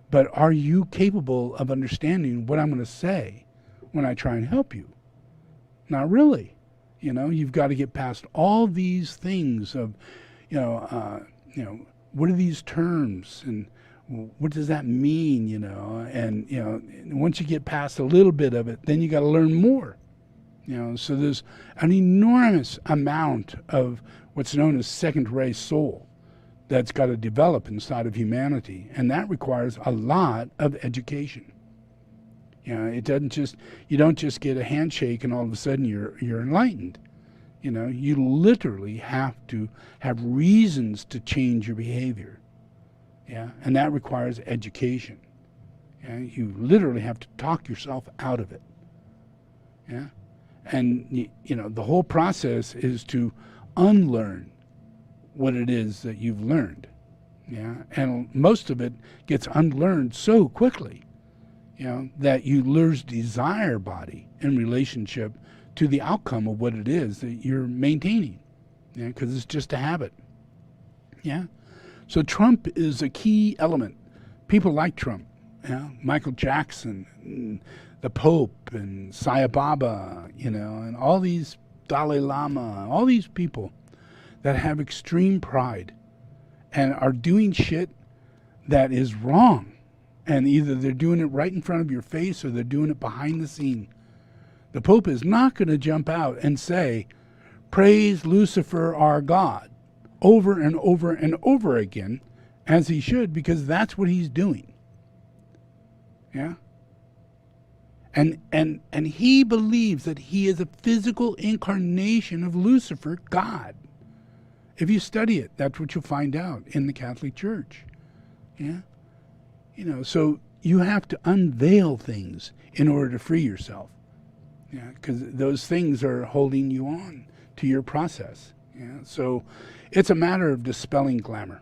But are you capable of understanding what I'm going to say when I try and help you? Not really. You know, you've got to get past all these things of, what are these terms and what does that mean, you know? And, you know, once you get past a little bit of it, then you got to learn more. You know, so there's an enormous amount of what's known as second-ray soul that's got to develop inside of humanity, and that requires a lot of education. You know, you don't just get a handshake and all of a sudden you're enlightened. You know, you literally have to have reasons to change your behavior. Yeah, and that requires education. Yeah, you literally have to talk yourself out of it. Yeah, and you know, the whole process is to unlearn what it is that you've learned. Yeah, and most of it gets unlearned so quickly, you know, that you lose desire body in relationship to the outcome of what it is that you're maintaining. Yeah, because it's just a habit. Yeah. So Trump is a key element. People like Trump. Yeah? Michael Jackson, and the Pope, and Sai Baba, you know, and all these Dalai Lama, all these people that have extreme pride and are doing shit that is wrong. And either they're doing it right in front of your face or they're doing it behind the scene. The Pope is not going to jump out and say, praise Lucifer our God, over and over and over again, as he should, because that's what he's doing. Yeah? And he believes that he is a physical incarnation of Lucifer, God. If you study it, that's what you'll find out in the Catholic Church. Yeah? So you have to unveil things in order to free yourself. Yeah, because those things are holding you on to your process. Yeah, so it's a matter of dispelling glamour.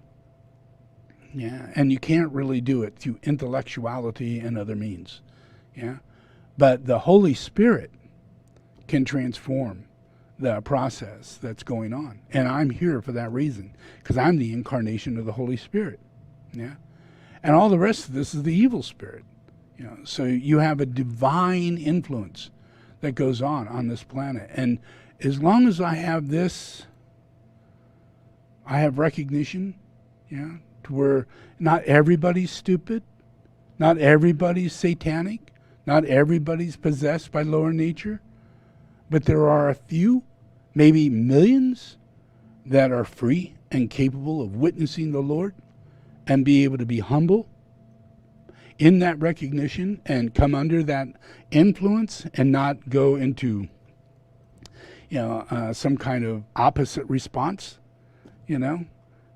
Yeah, and you can't really do it through intellectuality and other means. Yeah, but the Holy Spirit can transform the process that's going on, and I'm here for that reason, because I'm the incarnation of the Holy Spirit. Yeah, and all the rest of this is the evil spirit. So you have a divine influence that goes on this planet, and as long as I have this, I have recognition. Yeah. Where not everybody's stupid, not everybody's satanic, not everybody's possessed by lower nature, but there are a few, maybe millions, that are free and capable of witnessing the Lord and be able to be humble in that recognition and come under that influence and not go into some kind of opposite response,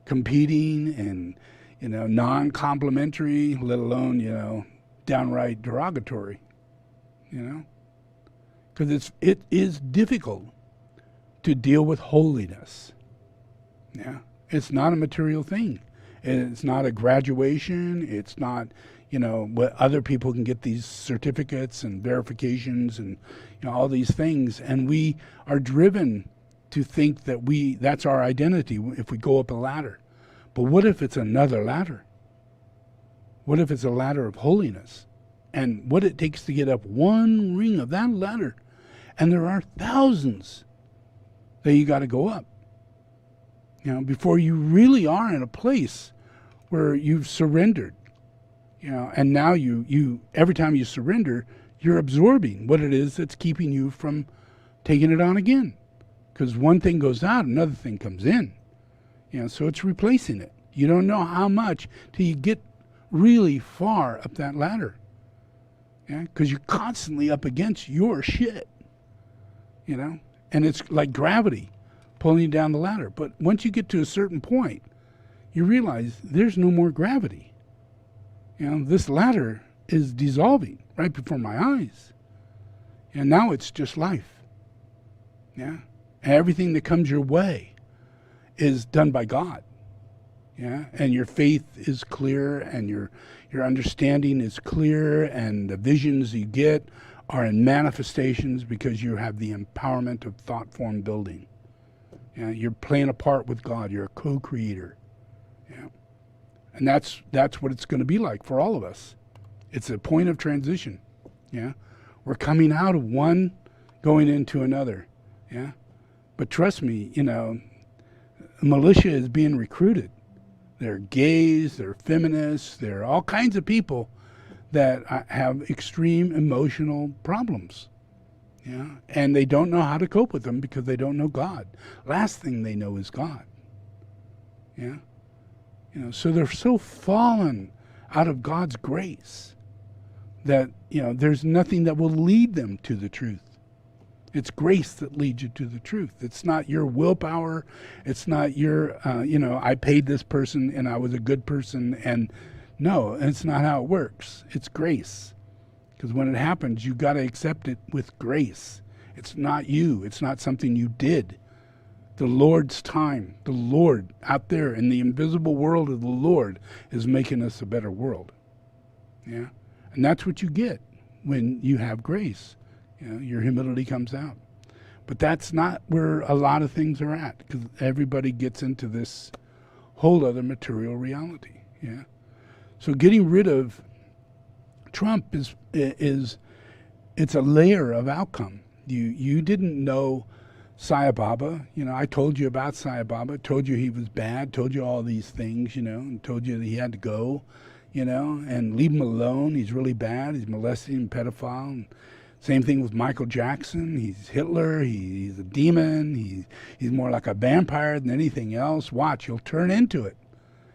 competing and non-complimentary, let alone downright derogatory, because it is difficult to deal with holiness. Yeah, it's not a material thing. It's not a graduation. It's not what other people can get these certificates and verifications and all these things, and we are driven to think that that's our identity if we go up a ladder. But what if it's another ladder? What if it's a ladder of holiness? And what it takes to get up one ring of that ladder, and there are thousands that you got to go up, before you really are in a place where you've surrendered, and now you every time you surrender, you're absorbing what it is that's keeping you from taking it on again. Because one thing goes out, another thing comes in. So it's replacing it. You don't know how much till you get really far up that ladder. Yeah, because you're constantly up against your shit. And it's like gravity pulling you down the ladder. But once you get to a certain point, you realize there's no more gravity. This ladder is dissolving right before my eyes. And now it's just life. Yeah. And everything that comes your way is done by God. Yeah, and your faith is clear, and your understanding is clear, and the visions you get are in manifestations because you have the empowerment of thought form building. Yeah, you're playing a part with God. You're a co-creator. Yeah, and that's what it's going to be like for all of us. It's a point of transition. Yeah, we're coming out of one, going into another. Yeah. But trust me, militia is being recruited. They're gays, they're feminists, they're all kinds of people that have extreme emotional problems. Yeah, and they don't know how to cope with them because they don't know God. Last thing they know is God. Yeah, so they're so fallen out of God's grace that there's nothing that will lead them to the truth. It's grace that leads you to the truth. It's not your willpower. It's not your, I paid this person and I was a good person. And no, it's not how it works. It's grace. Because when it happens, you got to accept it with grace. It's not you. It's not something you did. The Lord's time, the Lord out there in the invisible world of the Lord is making us a better world. Yeah. And that's what you get when you have grace. Your humility comes out. But that's not where a lot of things are at, because everybody gets into this whole other material reality. Yeah. So getting rid of Trump is it's a layer of outcome. You didn't know Sai Baba. I told you about Sai Baba, told you he was bad, told you all these things, and told you that he had to go, and leave him alone. He's really bad. He's molesting and pedophile. And same thing with Michael Jackson. He's Hitler. He's a demon. He's more like a vampire than anything else. Watch, he'll turn into it.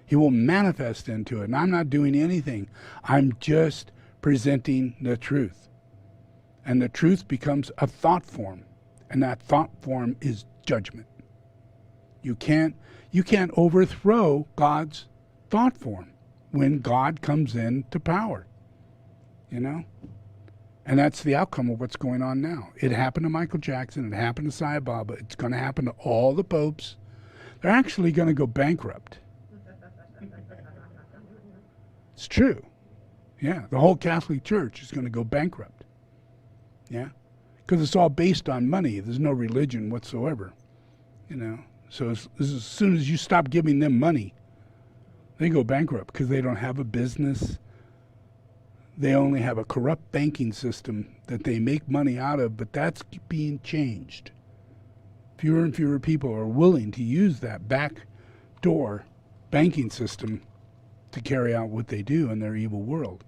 He will manifest into it. And I'm not doing anything. I'm just presenting the truth. And the truth becomes a thought form. And that thought form is judgment. You can't overthrow God's thought form. when God comes into power, you know? And that's the outcome of what's going on now. It happened to Michael Jackson. It happened to Sai Baba. It's going to happen to all the popes. They're actually going to go bankrupt. It's true. Yeah, the whole Catholic Church is going to go bankrupt. Yeah, because it's all based on money. There's no religion whatsoever, you know. So as soon as you stop giving them money, they go bankrupt because they don't have a business. They only have a corrupt banking system that they make money out of, but that's being changed. Fewer and fewer people are willing to use that backdoor banking system to carry out what they do in their evil world.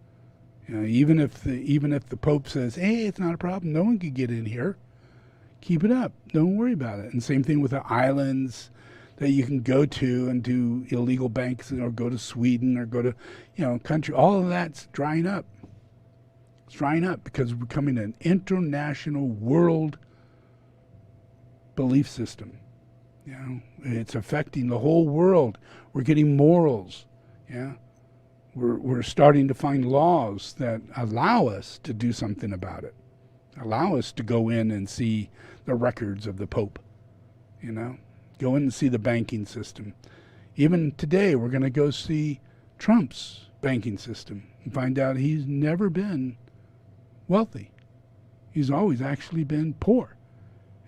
You know, even if the Pope says, "Hey, it's not a problem. No one can get in here. Keep it up. Don't worry about it." And same thing with the islands that you can go to and do illegal banks, or go to Sweden, or go to, you know, country. All of that's drying up. It's drying up because we're becoming an international world belief system. You know, it's affecting the whole world. We're getting morals. Yeah, we're starting to find laws that allow us to do something about it. Allow us to go in and see the records of the Pope. You know, go in and see the banking system. Even today, we're going to go see Trump's banking system and find out he's never been wealthy. He's always actually been poor.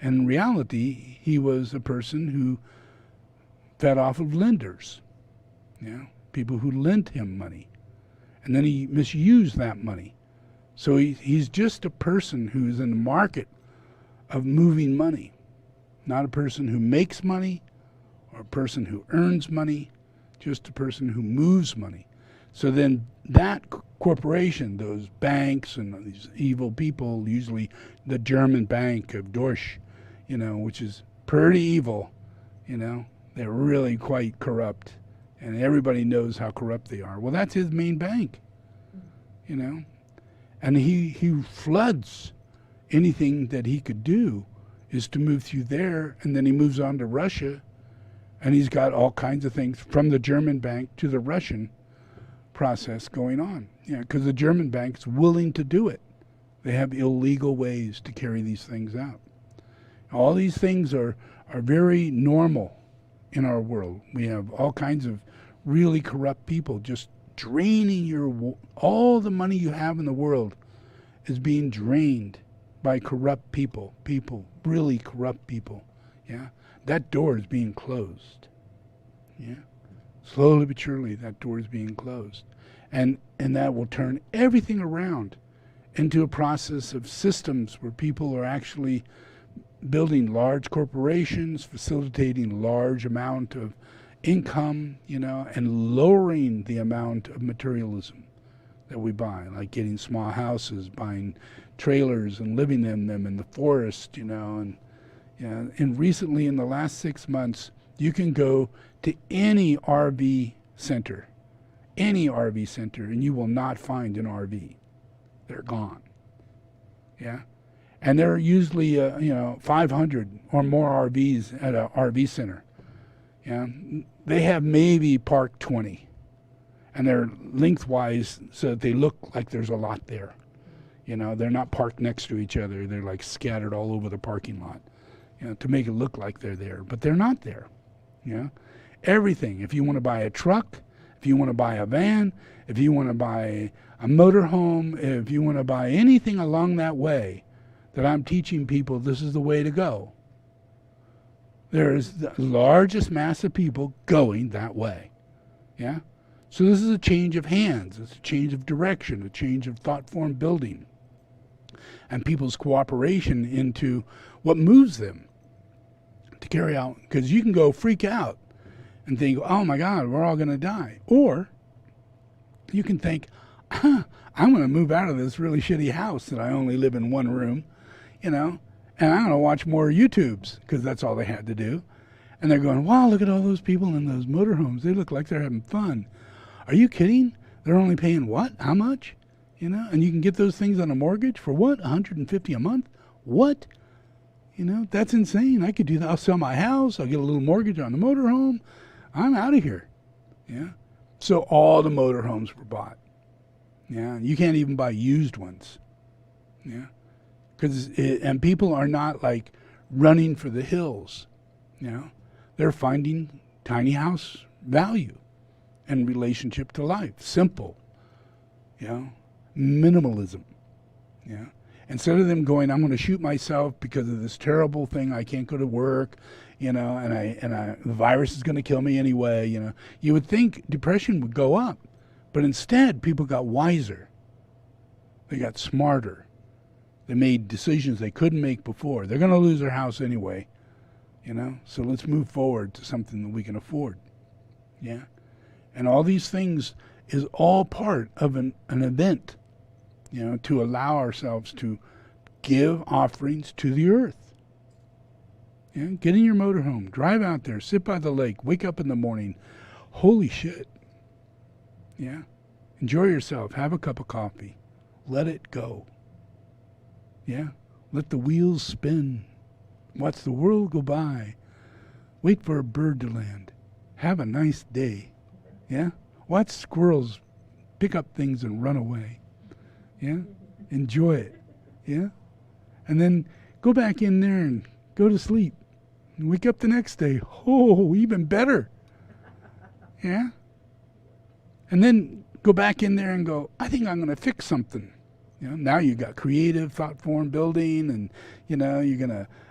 And in reality, he was a person who fed off of lenders, you know, people who lent him money. And then he misused that money. So he's just a person who's in the market of moving money, not a person who makes money or a person who earns money, just a person who moves money. So then that corporation, those banks and these evil people, usually the German bank of Deutsche, you know, which is pretty evil, you know, they're really quite corrupt. And everybody knows how corrupt they are. Well, that's his main bank, you know. And he floods anything that he could do is to move through there, and then he moves on to Russia, and he's got all kinds of things from the German bank to the Russian process going on. You know, because the German bank's willing to do it. They have illegal ways to carry these things out. All these things are very normal in our world. We have all kinds of really corrupt people just draining all the money you have in the world is being drained by corrupt people, really corrupt people. Yeah, that door is being closed. Yeah, slowly but surely that door is being closed, and that will turn everything around into a process of systems where people are actually building large corporations, facilitating large amount of income, you know, and lowering the amount of materialism that we buy, like getting small houses, buying trailers and living in them in the forest, you know. And you know, and recently in the last 6 months, you can go to any RV center, and you will not find an RV. They're gone. Yeah. And there are usually, 500 or more RVs at a RV center. Yeah, they have maybe parked 20, and they're lengthwise so that they look like there's a lot there. You know, they're not parked next to each other. They're like scattered all over the parking lot, you know, to make it look like they're there, but they're not there. You know, everything. If you want to buy a truck, if you want to buy a van, if you want to buy a motorhome, if you want to buy anything along that way, that I'm teaching people this is the way to go. There is the largest mass of people going that way. Yeah? So this is a change of hands. It's a change of direction, a change of thought form building, and people's cooperation into what moves them to carry out. Because you can go freak out and think, oh my God, we're all going to die. Or you can think, I'm going to move out of this really shitty house that I only live in one room, you know, and I'm going to watch more YouTubes, because that's all they had to do. And they're going, wow, look at all those people in those motorhomes. They look like they're having fun. Are you kidding? They're only paying what? How much? You know, and you can get those things on a mortgage for what? $150 a month? What? You know, that's insane. I could do that. I'll sell my house. I'll get a little mortgage on the motorhome. I'm out of here. Yeah. So all the motorhomes were bought. Yeah, you can't even buy used ones. Yeah, and people are not like running for the hills. You know, they're finding tiny house value and relationship to life. Simple. You know, minimalism. Yeah. Instead of them going, I'm going to shoot myself because of this terrible thing. I can't go to work, you know, and the virus is going to kill me anyway. You know, you would think depression would go up, but instead people got wiser. They got smarter. They made decisions they couldn't make before. They're going to lose their house anyway, you know. So let's move forward to something that we can afford. Yeah, and all these things is all part of an event. You know, to allow ourselves to give offerings to the earth. Yeah, get in your motorhome, drive out there, sit by the lake, wake up in the morning. Holy shit. Yeah. Enjoy yourself. Have a cup of coffee. Let it go. Yeah. Let the wheels spin. Watch the world go by. Wait for a bird to land. Have a nice day. Yeah. Watch squirrels pick up things and run away. Yeah, enjoy it. Yeah, and then go back in there and go to sleep, and wake up the next day. Oh, even better. Yeah, and then go back in there and go, I think I'm going to fix something. You know, now you got creative thought form building, and you know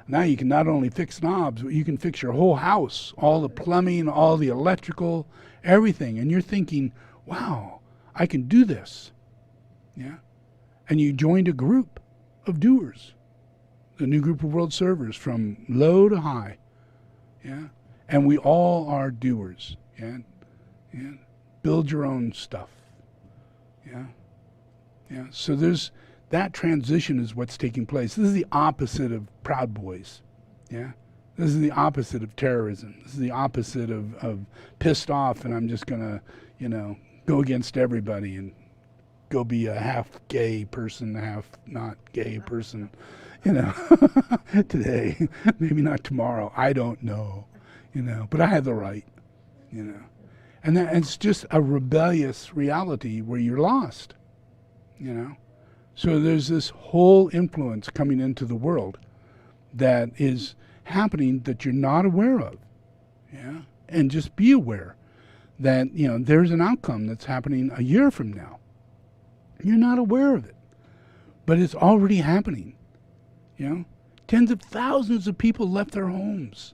now you can not only fix knobs, but you can fix your whole house, all the plumbing, all the electrical, everything, and you're thinking, wow, I can do this. Yeah. And you joined a group of doers, the new group of world servers from low to high. Yeah. And we all are doers. Yeah. Yeah. Build your own stuff. Yeah. Yeah. So there's that transition is what's taking place. This is the opposite of Proud Boys. Yeah. This is the opposite of terrorism. This is the opposite of pissed off and I'm just gonna, you know, go against everybody and go be a half gay person, half not gay person, you know, today, maybe not tomorrow. I don't know, you know, but I have the right, you know, and it's just a rebellious reality where you're lost, you know. So there's this whole influence coming into the world that is happening that you're not aware of, yeah, and just be aware that, you know, there's an outcome that's happening a year from now. You're not aware of it, but it's already happening. You know, tens of thousands of people left their homes,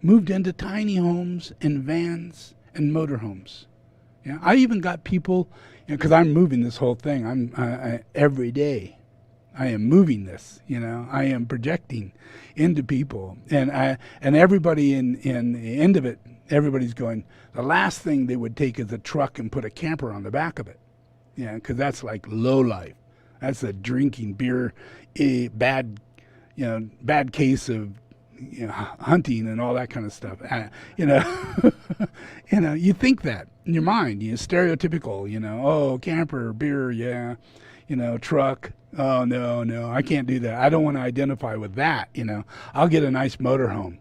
moved into tiny homes and vans and motorhomes. Yeah, I even got people, you know, because I'm moving this whole thing. I every day, I am moving this. You know, I am projecting into people, and everybody in the end of it, everybody's going. The last thing they would take is a truck and put a camper on the back of it. Yeah, because that's like low life. That's a drinking beer, bad case of, you know, hunting and all that kind of stuff. You know, you know, you think that in your mind. You're stereotypical. You know, oh, camper, beer, yeah. You know, truck. Oh no, I can't do that. I don't want to identify with that. You know, I'll get a nice motorhome.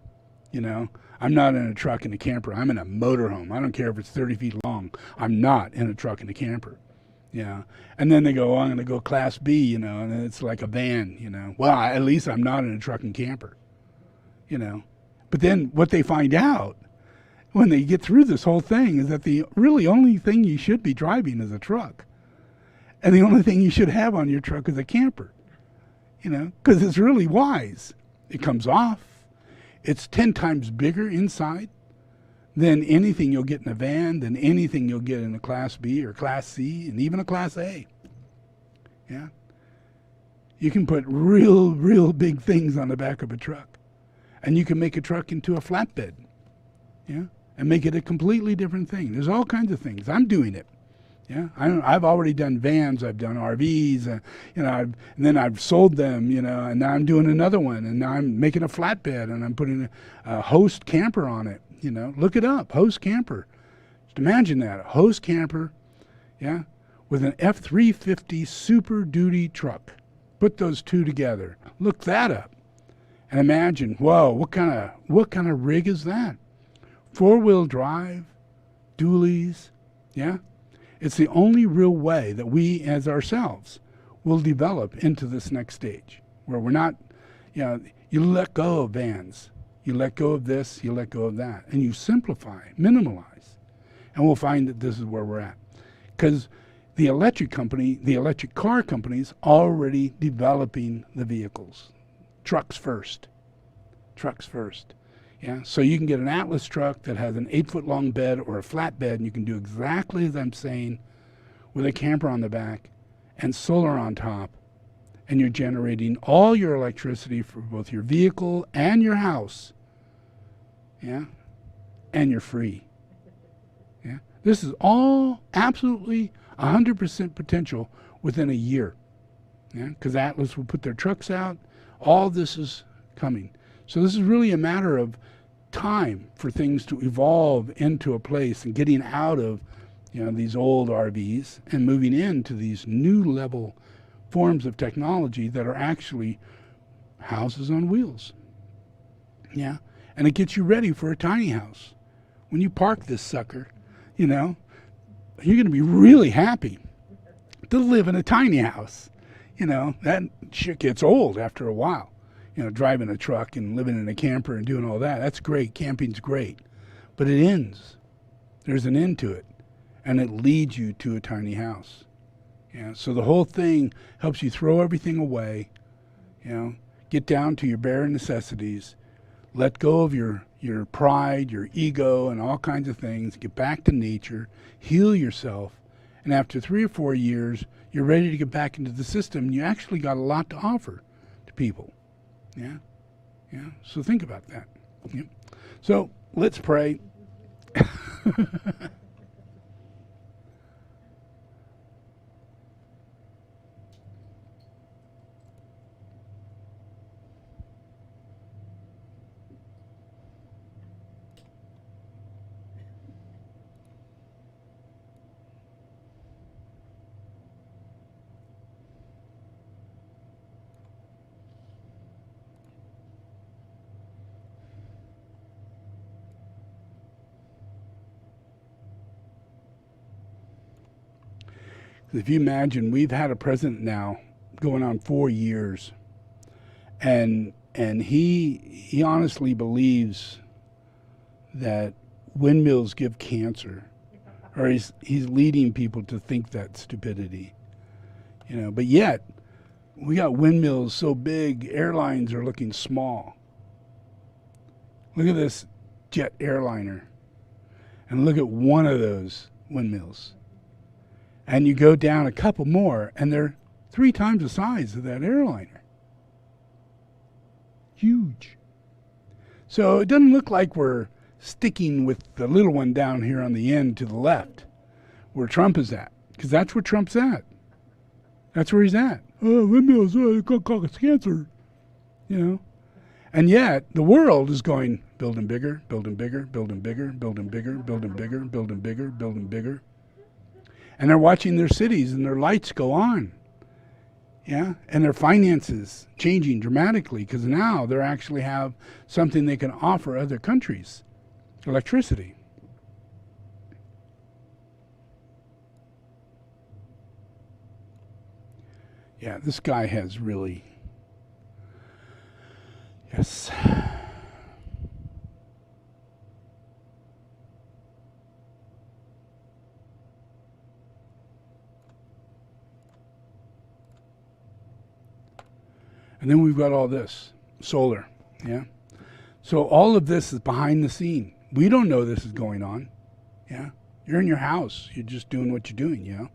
You know, I'm not in a truck and a camper. I'm in a motorhome. I don't care if it's 30 feet long. I'm not in a truck and a camper. Yeah, and then they go, oh, I'm going to go Class B, you know, and it's like a van, you know. Well, at least I'm not in a truck and camper, you know. But then what they find out when they get through this whole thing is that the really only thing you should be driving is a truck. And the only thing you should have on your truck is a camper, you know, because it's really wise. It comes off. It's 10 times bigger inside than anything you'll get in a van, than anything you'll get in a Class B or Class C, and even a Class A. Yeah. You can put real big things on the back of a truck. And you can make a truck into a flatbed. Yeah. And make it a completely different thing. There's all kinds of things. I'm doing it. Yeah. I've already done vans. I've done RVs. You know, and then I've sold them, you know, and now I'm doing another one. And now I'm making a flatbed and I'm putting a host camper on it. You know, look it up, host camper. Just imagine that, a host camper, yeah, with an F-350 Super Duty truck. Put those two together. Look that up, and imagine, whoa, what kind of rig is that? 4-wheel drive, dualies, Yeah? It's the only real way that we as ourselves will develop into this next stage where we're not, you let go of vans. You let go of this, you let go of that. And you simplify, minimalize. And we'll find that this is where we're at. Because the electric car companies already developing the vehicles. Trucks first. Yeah, so you can get an Atlas truck that has an 8-foot long bed or a flat bed, and you can do exactly as I'm saying with a camper on the back and solar on top, and you're generating all your electricity for both your vehicle and your house. Yeah, and you're free. Yeah, this is all absolutely 100% potential within a year. Yeah, because Atlas will put their trucks out. All this is coming. So this is really a matter of time for things to evolve into a place and getting out of these old RVs and moving into these new level forms of technology that are actually houses on wheels. Yeah, and it gets you ready for a tiny house. When you park this sucker, you're going to be really happy to live in a tiny house. That shit gets old after a while. Driving a truck and living in a camper and doing all that. That's great. Camping's great. But it ends. There's an end to it. And it leads you to a tiny house. Yeah. So the whole thing helps you throw everything away. Get down to your bare necessities. Let go of your pride, your ego, and all kinds of things. Get back to nature. Heal yourself. And after 3 or 4 years, you're ready to get back into the system. And you actually got a lot to offer to people. Yeah. So think about that. Yeah. So let's pray. If you imagine, we've had a president now going on 4 years, and he honestly believes that windmills give cancer, or he's leading people to think that stupidity, But yet, we got windmills so big, airlines are looking small. Look at this jet airliner, and look at one of those windmills. And you go down a couple more, and they're 3 times the size of that airliner. Huge. So it doesn't look like we're sticking with the little one down here on the end to the left, where Trump is at, because that's where Trump's at. That's where he's at. Oh, windmills, it could cause cancer. And yet, the world is going, building bigger, building bigger, building bigger, building bigger, building bigger, building bigger, building bigger. And they're watching their cities and their lights go on. Yeah, and their finances changing dramatically because now they actually have something they can offer other countries, electricity. Yeah, this guy has really, yes. And then we've got all this, solar, yeah? So all of this is behind the scene. We don't know this is going on, yeah? You're in your house. You're just doing what you're doing,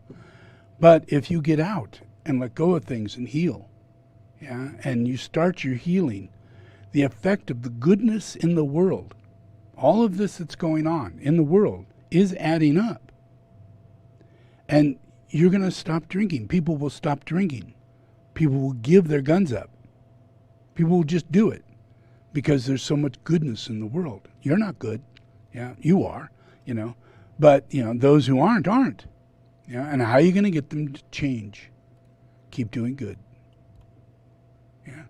But if you get out and let go of things and heal, yeah, and you start your healing, the effect of the goodness in the world, all of this that's going on in the world is adding up. And you're going to stop drinking. People will stop drinking. People will give their guns up. People will just do it because there's so much goodness in the world. You're not good. Yeah, you are, But, those who aren't. Yeah, and how are you going to get them to change? Keep doing good. Yeah,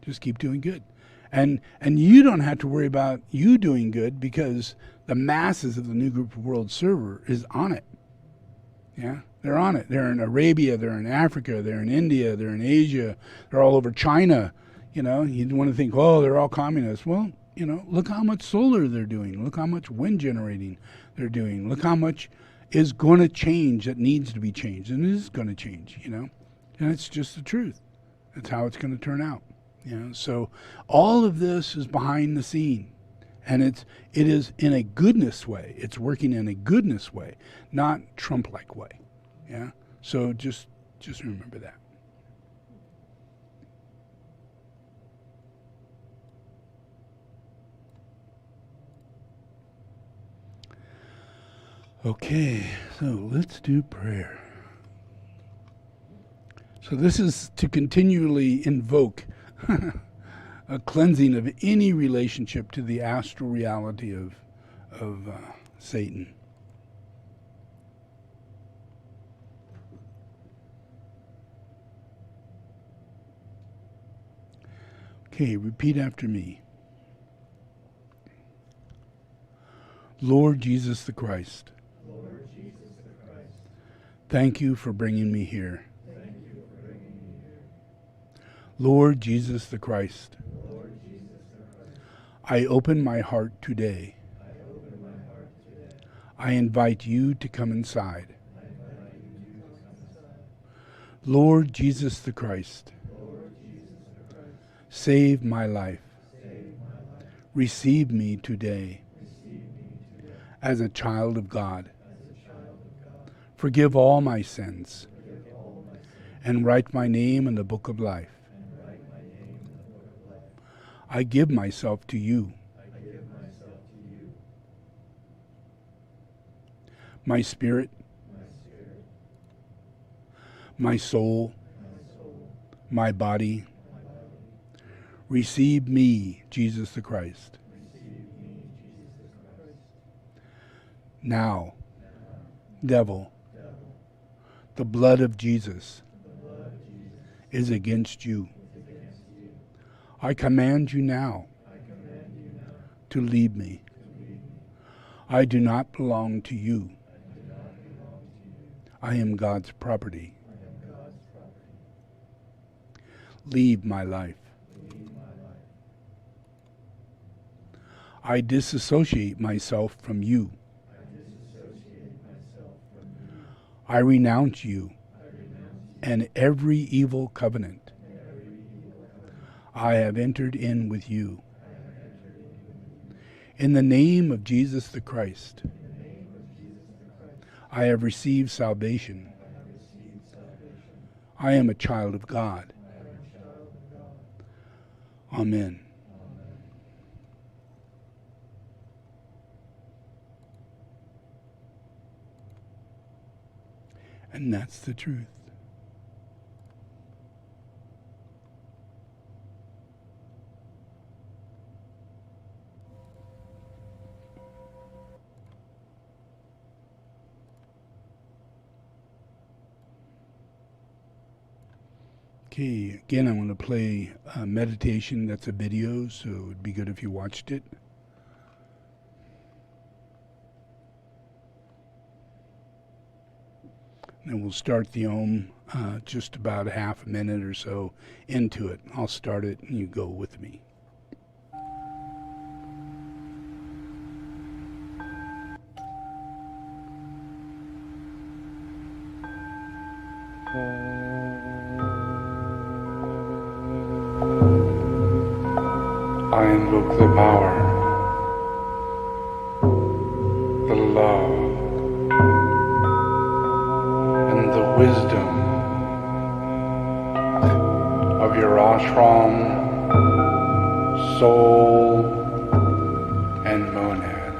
just keep doing good. And you don't have to worry about you doing good because the masses of the New Group of World server is on it. Yeah, they're on it. They're in Arabia, they're in Africa, they're in India, they're in Asia, they're all over China. You know, you'd want to think, oh, they're all communists. Well, you know, look how much solar they're doing. Look how much wind generating they're doing. Look how much is going to change that needs to be changed. And it is going to change, you know. And it's just the truth. That's how it's going to turn out. You know, so all of this is behind the scene. And it is in a goodness way. It's working in a goodness way, not Trump-like way. Yeah. So just remember that. Okay, so let's do prayer. So this is to continually invoke a cleansing of any relationship to the astral reality of Satan. Okay, repeat after me. Lord Jesus the Christ, thank you for bringing me here. Lord Jesus the Christ, I open my heart today. I invite you to come inside. Lord Jesus the Christ, save my life. Receive me today as a child of God. Forgive all my sins and write my name in the book of life. I give myself to you. My spirit, my soul, my body, receive me, Jesus the Christ. Now, devil, the blood of Jesus is against you. I command you now to leave me. I do not belong to you. I am God's property. Leave my life. I disassociate myself from you. I renounce you and every evil covenant I have entered in with you. In the name of Jesus the Christ, I have received salvation. I am a child of God. Amen. And that's the truth. Okay, again, I'm going to play a meditation that's a video, so it would be good if you watched it. And we'll start the Om just about a half a minute or so into it. I'll start it and you go with me. I invoke the power, the love, and the wisdom of your ashram, soul, and monad.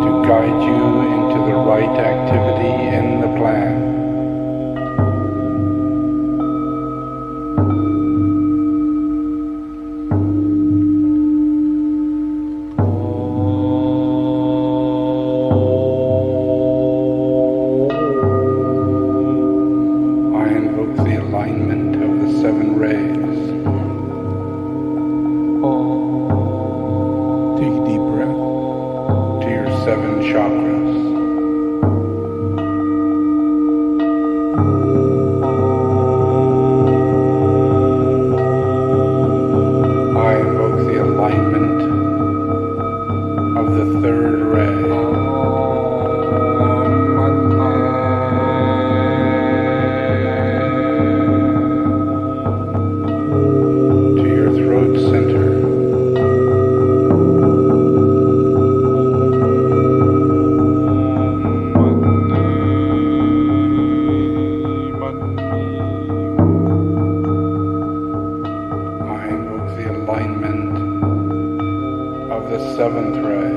To guide you into the right activity in the plan. I invoke the alignment of the 7 rays chakras. I invoke the alignment of the third ray. To your throat center. I invoke the alignment of the seventh ray.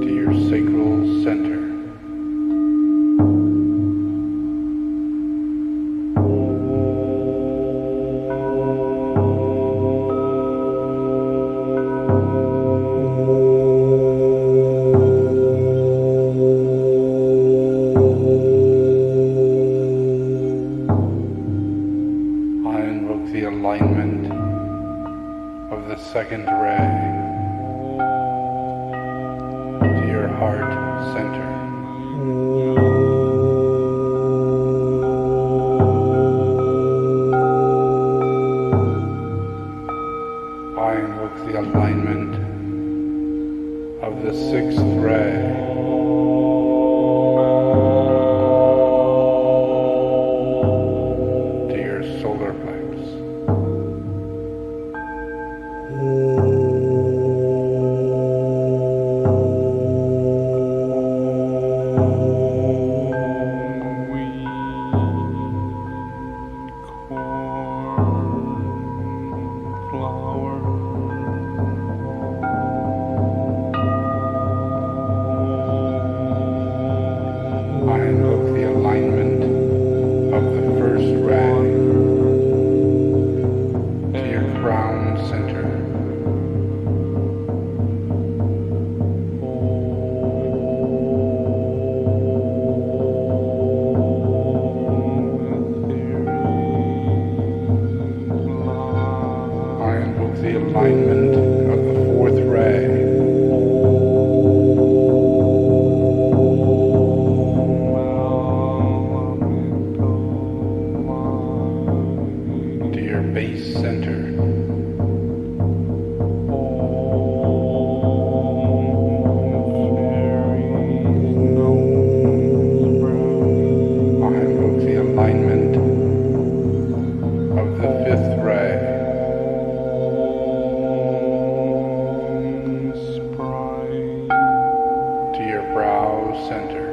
To your sacral center. I invoke the alignment of the second ray to your heart center. I invoke the alignment of the sixth ray to your solar plex. I invoke the alignment of the first ray to your crown center. I invoke the alignment of the fourth ray to your base center. I invoke the alignment of the fifth ray to your brow center.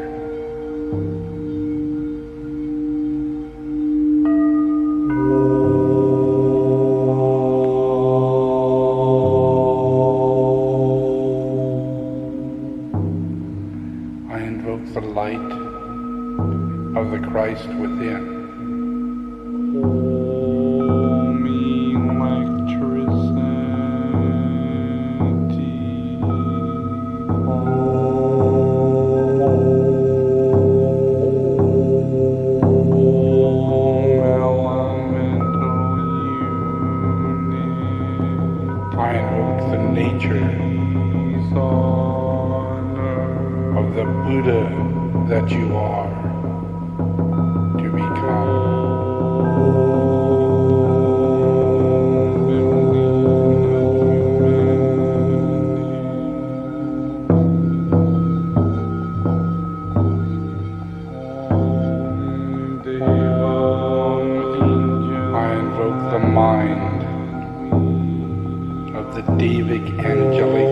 I invoke the light of the Christ within. I invoke the nature of the Buddha that you are to become. I invoke the mind of the Devic angelic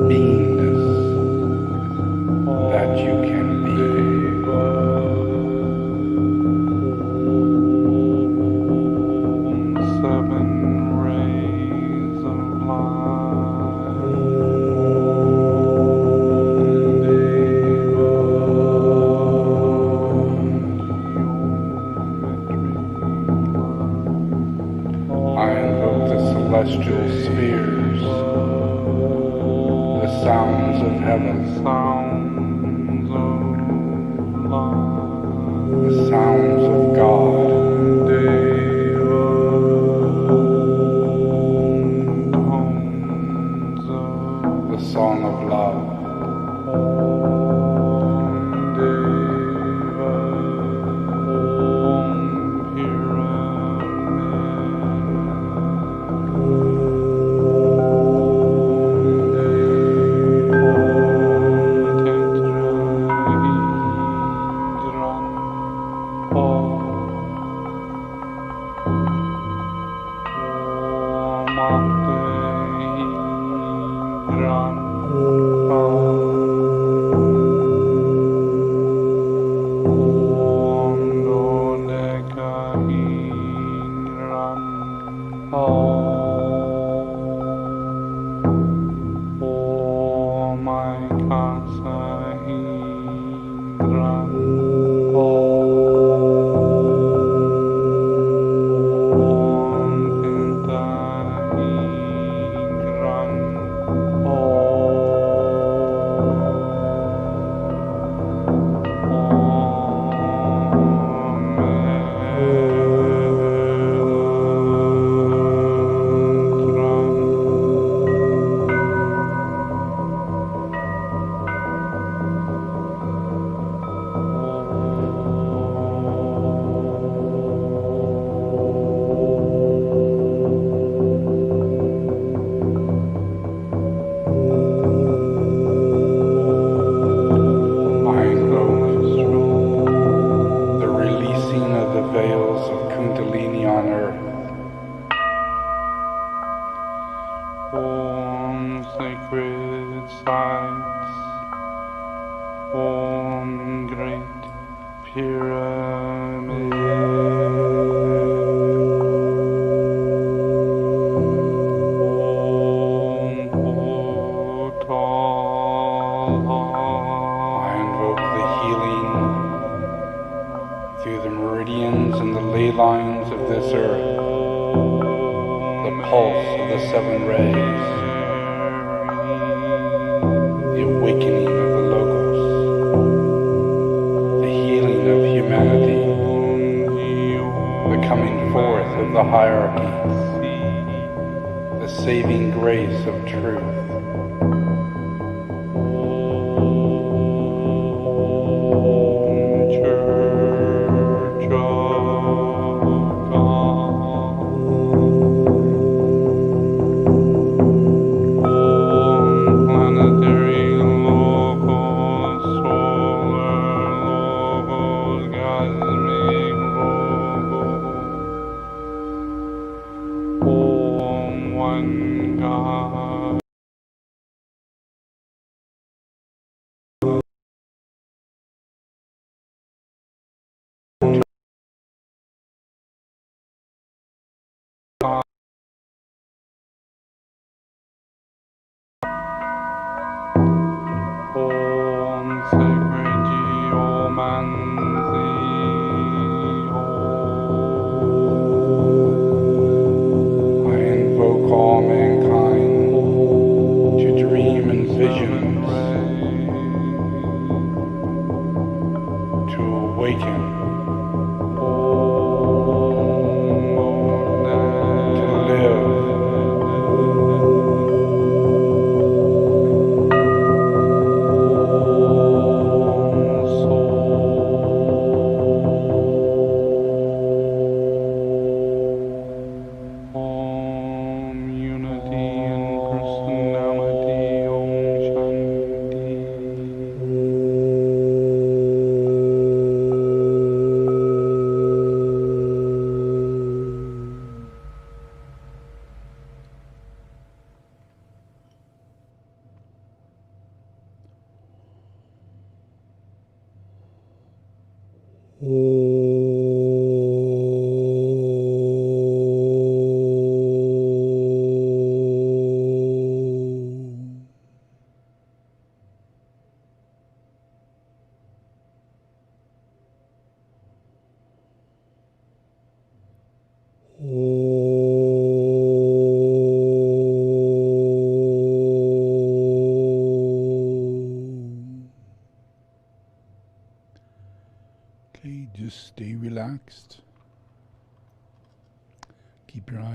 beingness that you can be. I invoke the celestial spheres, the sounds of heaven, the sounds of God. The song of love.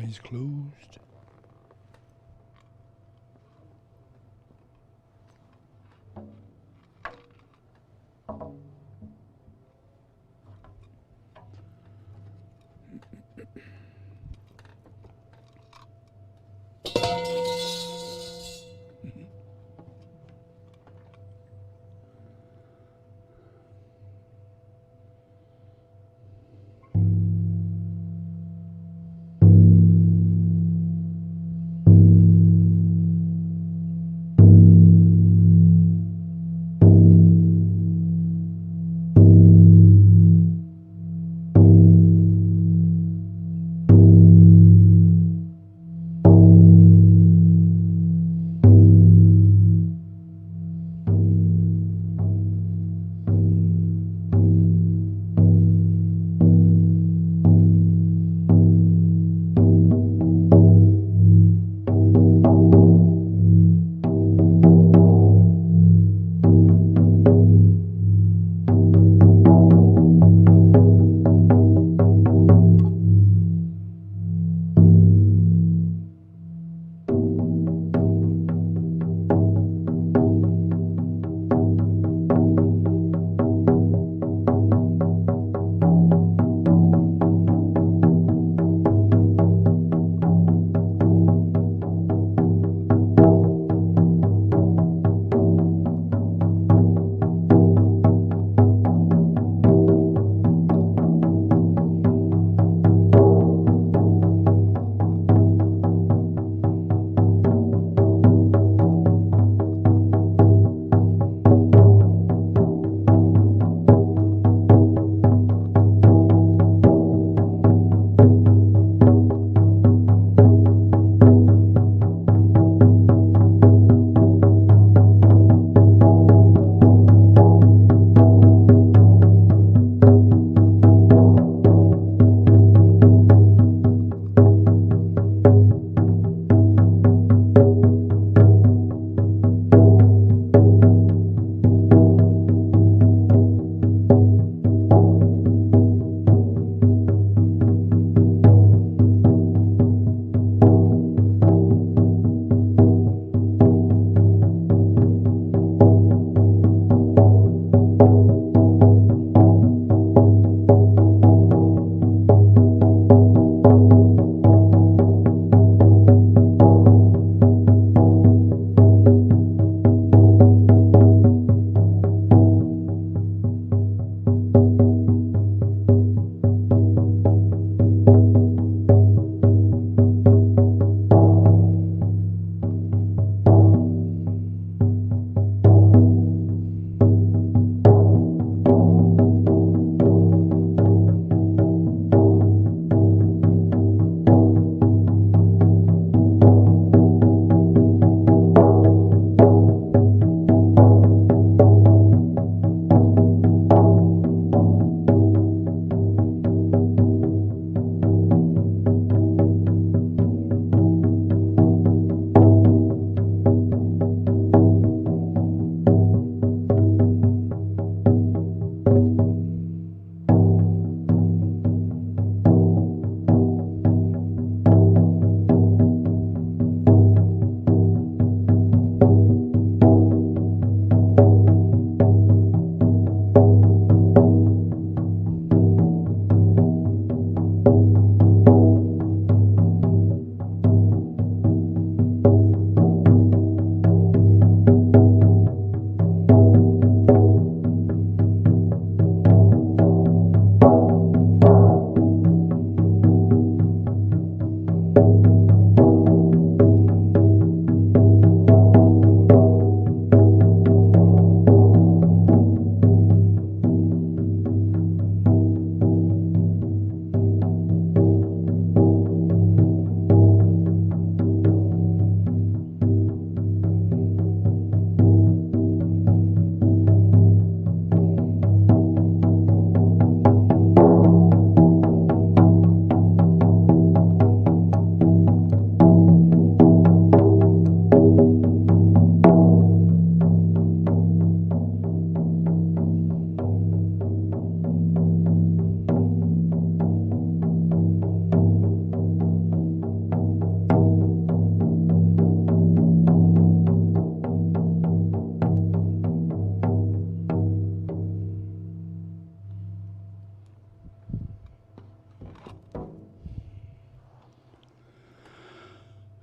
Eyes closed.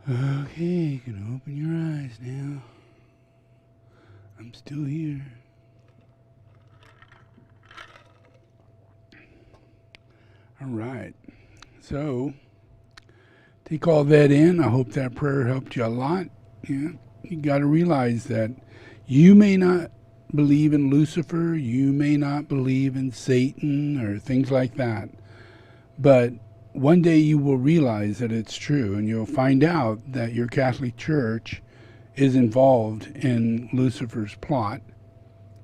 Okay, you can open your eyes now. I'm still here. All right. So, take all that in. I hope that prayer helped you a lot. Yeah. You got to realize that you may not believe in Lucifer, you may not believe in Satan or things like that. But one day you will realize that it's true, and you'll find out that your Catholic Church is involved in Lucifer's plot,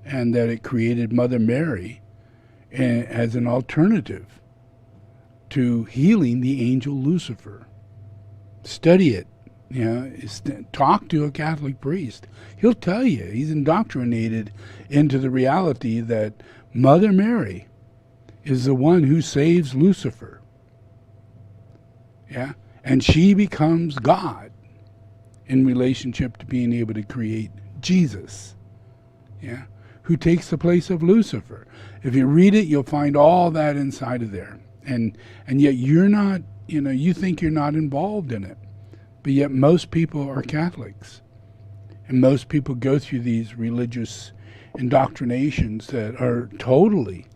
and that it created Mother Mary as an alternative to healing the angel Lucifer. Study it. Talk to a Catholic priest. He'll tell you. He's indoctrinated into the reality that Mother Mary is the one who saves Lucifer. Yeah? And she becomes God in relationship to being able to create Jesus. Yeah? Who takes the place of Lucifer. If you read it, you'll find all that inside of there. And yet you're not, you think you're not involved in it. But yet most people are Catholics. And most people go through these religious indoctrinations that are totally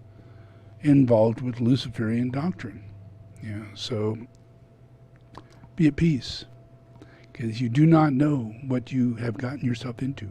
involved with Luciferian doctrine. Yeah, so be at peace, because you do not know what you have gotten yourself into.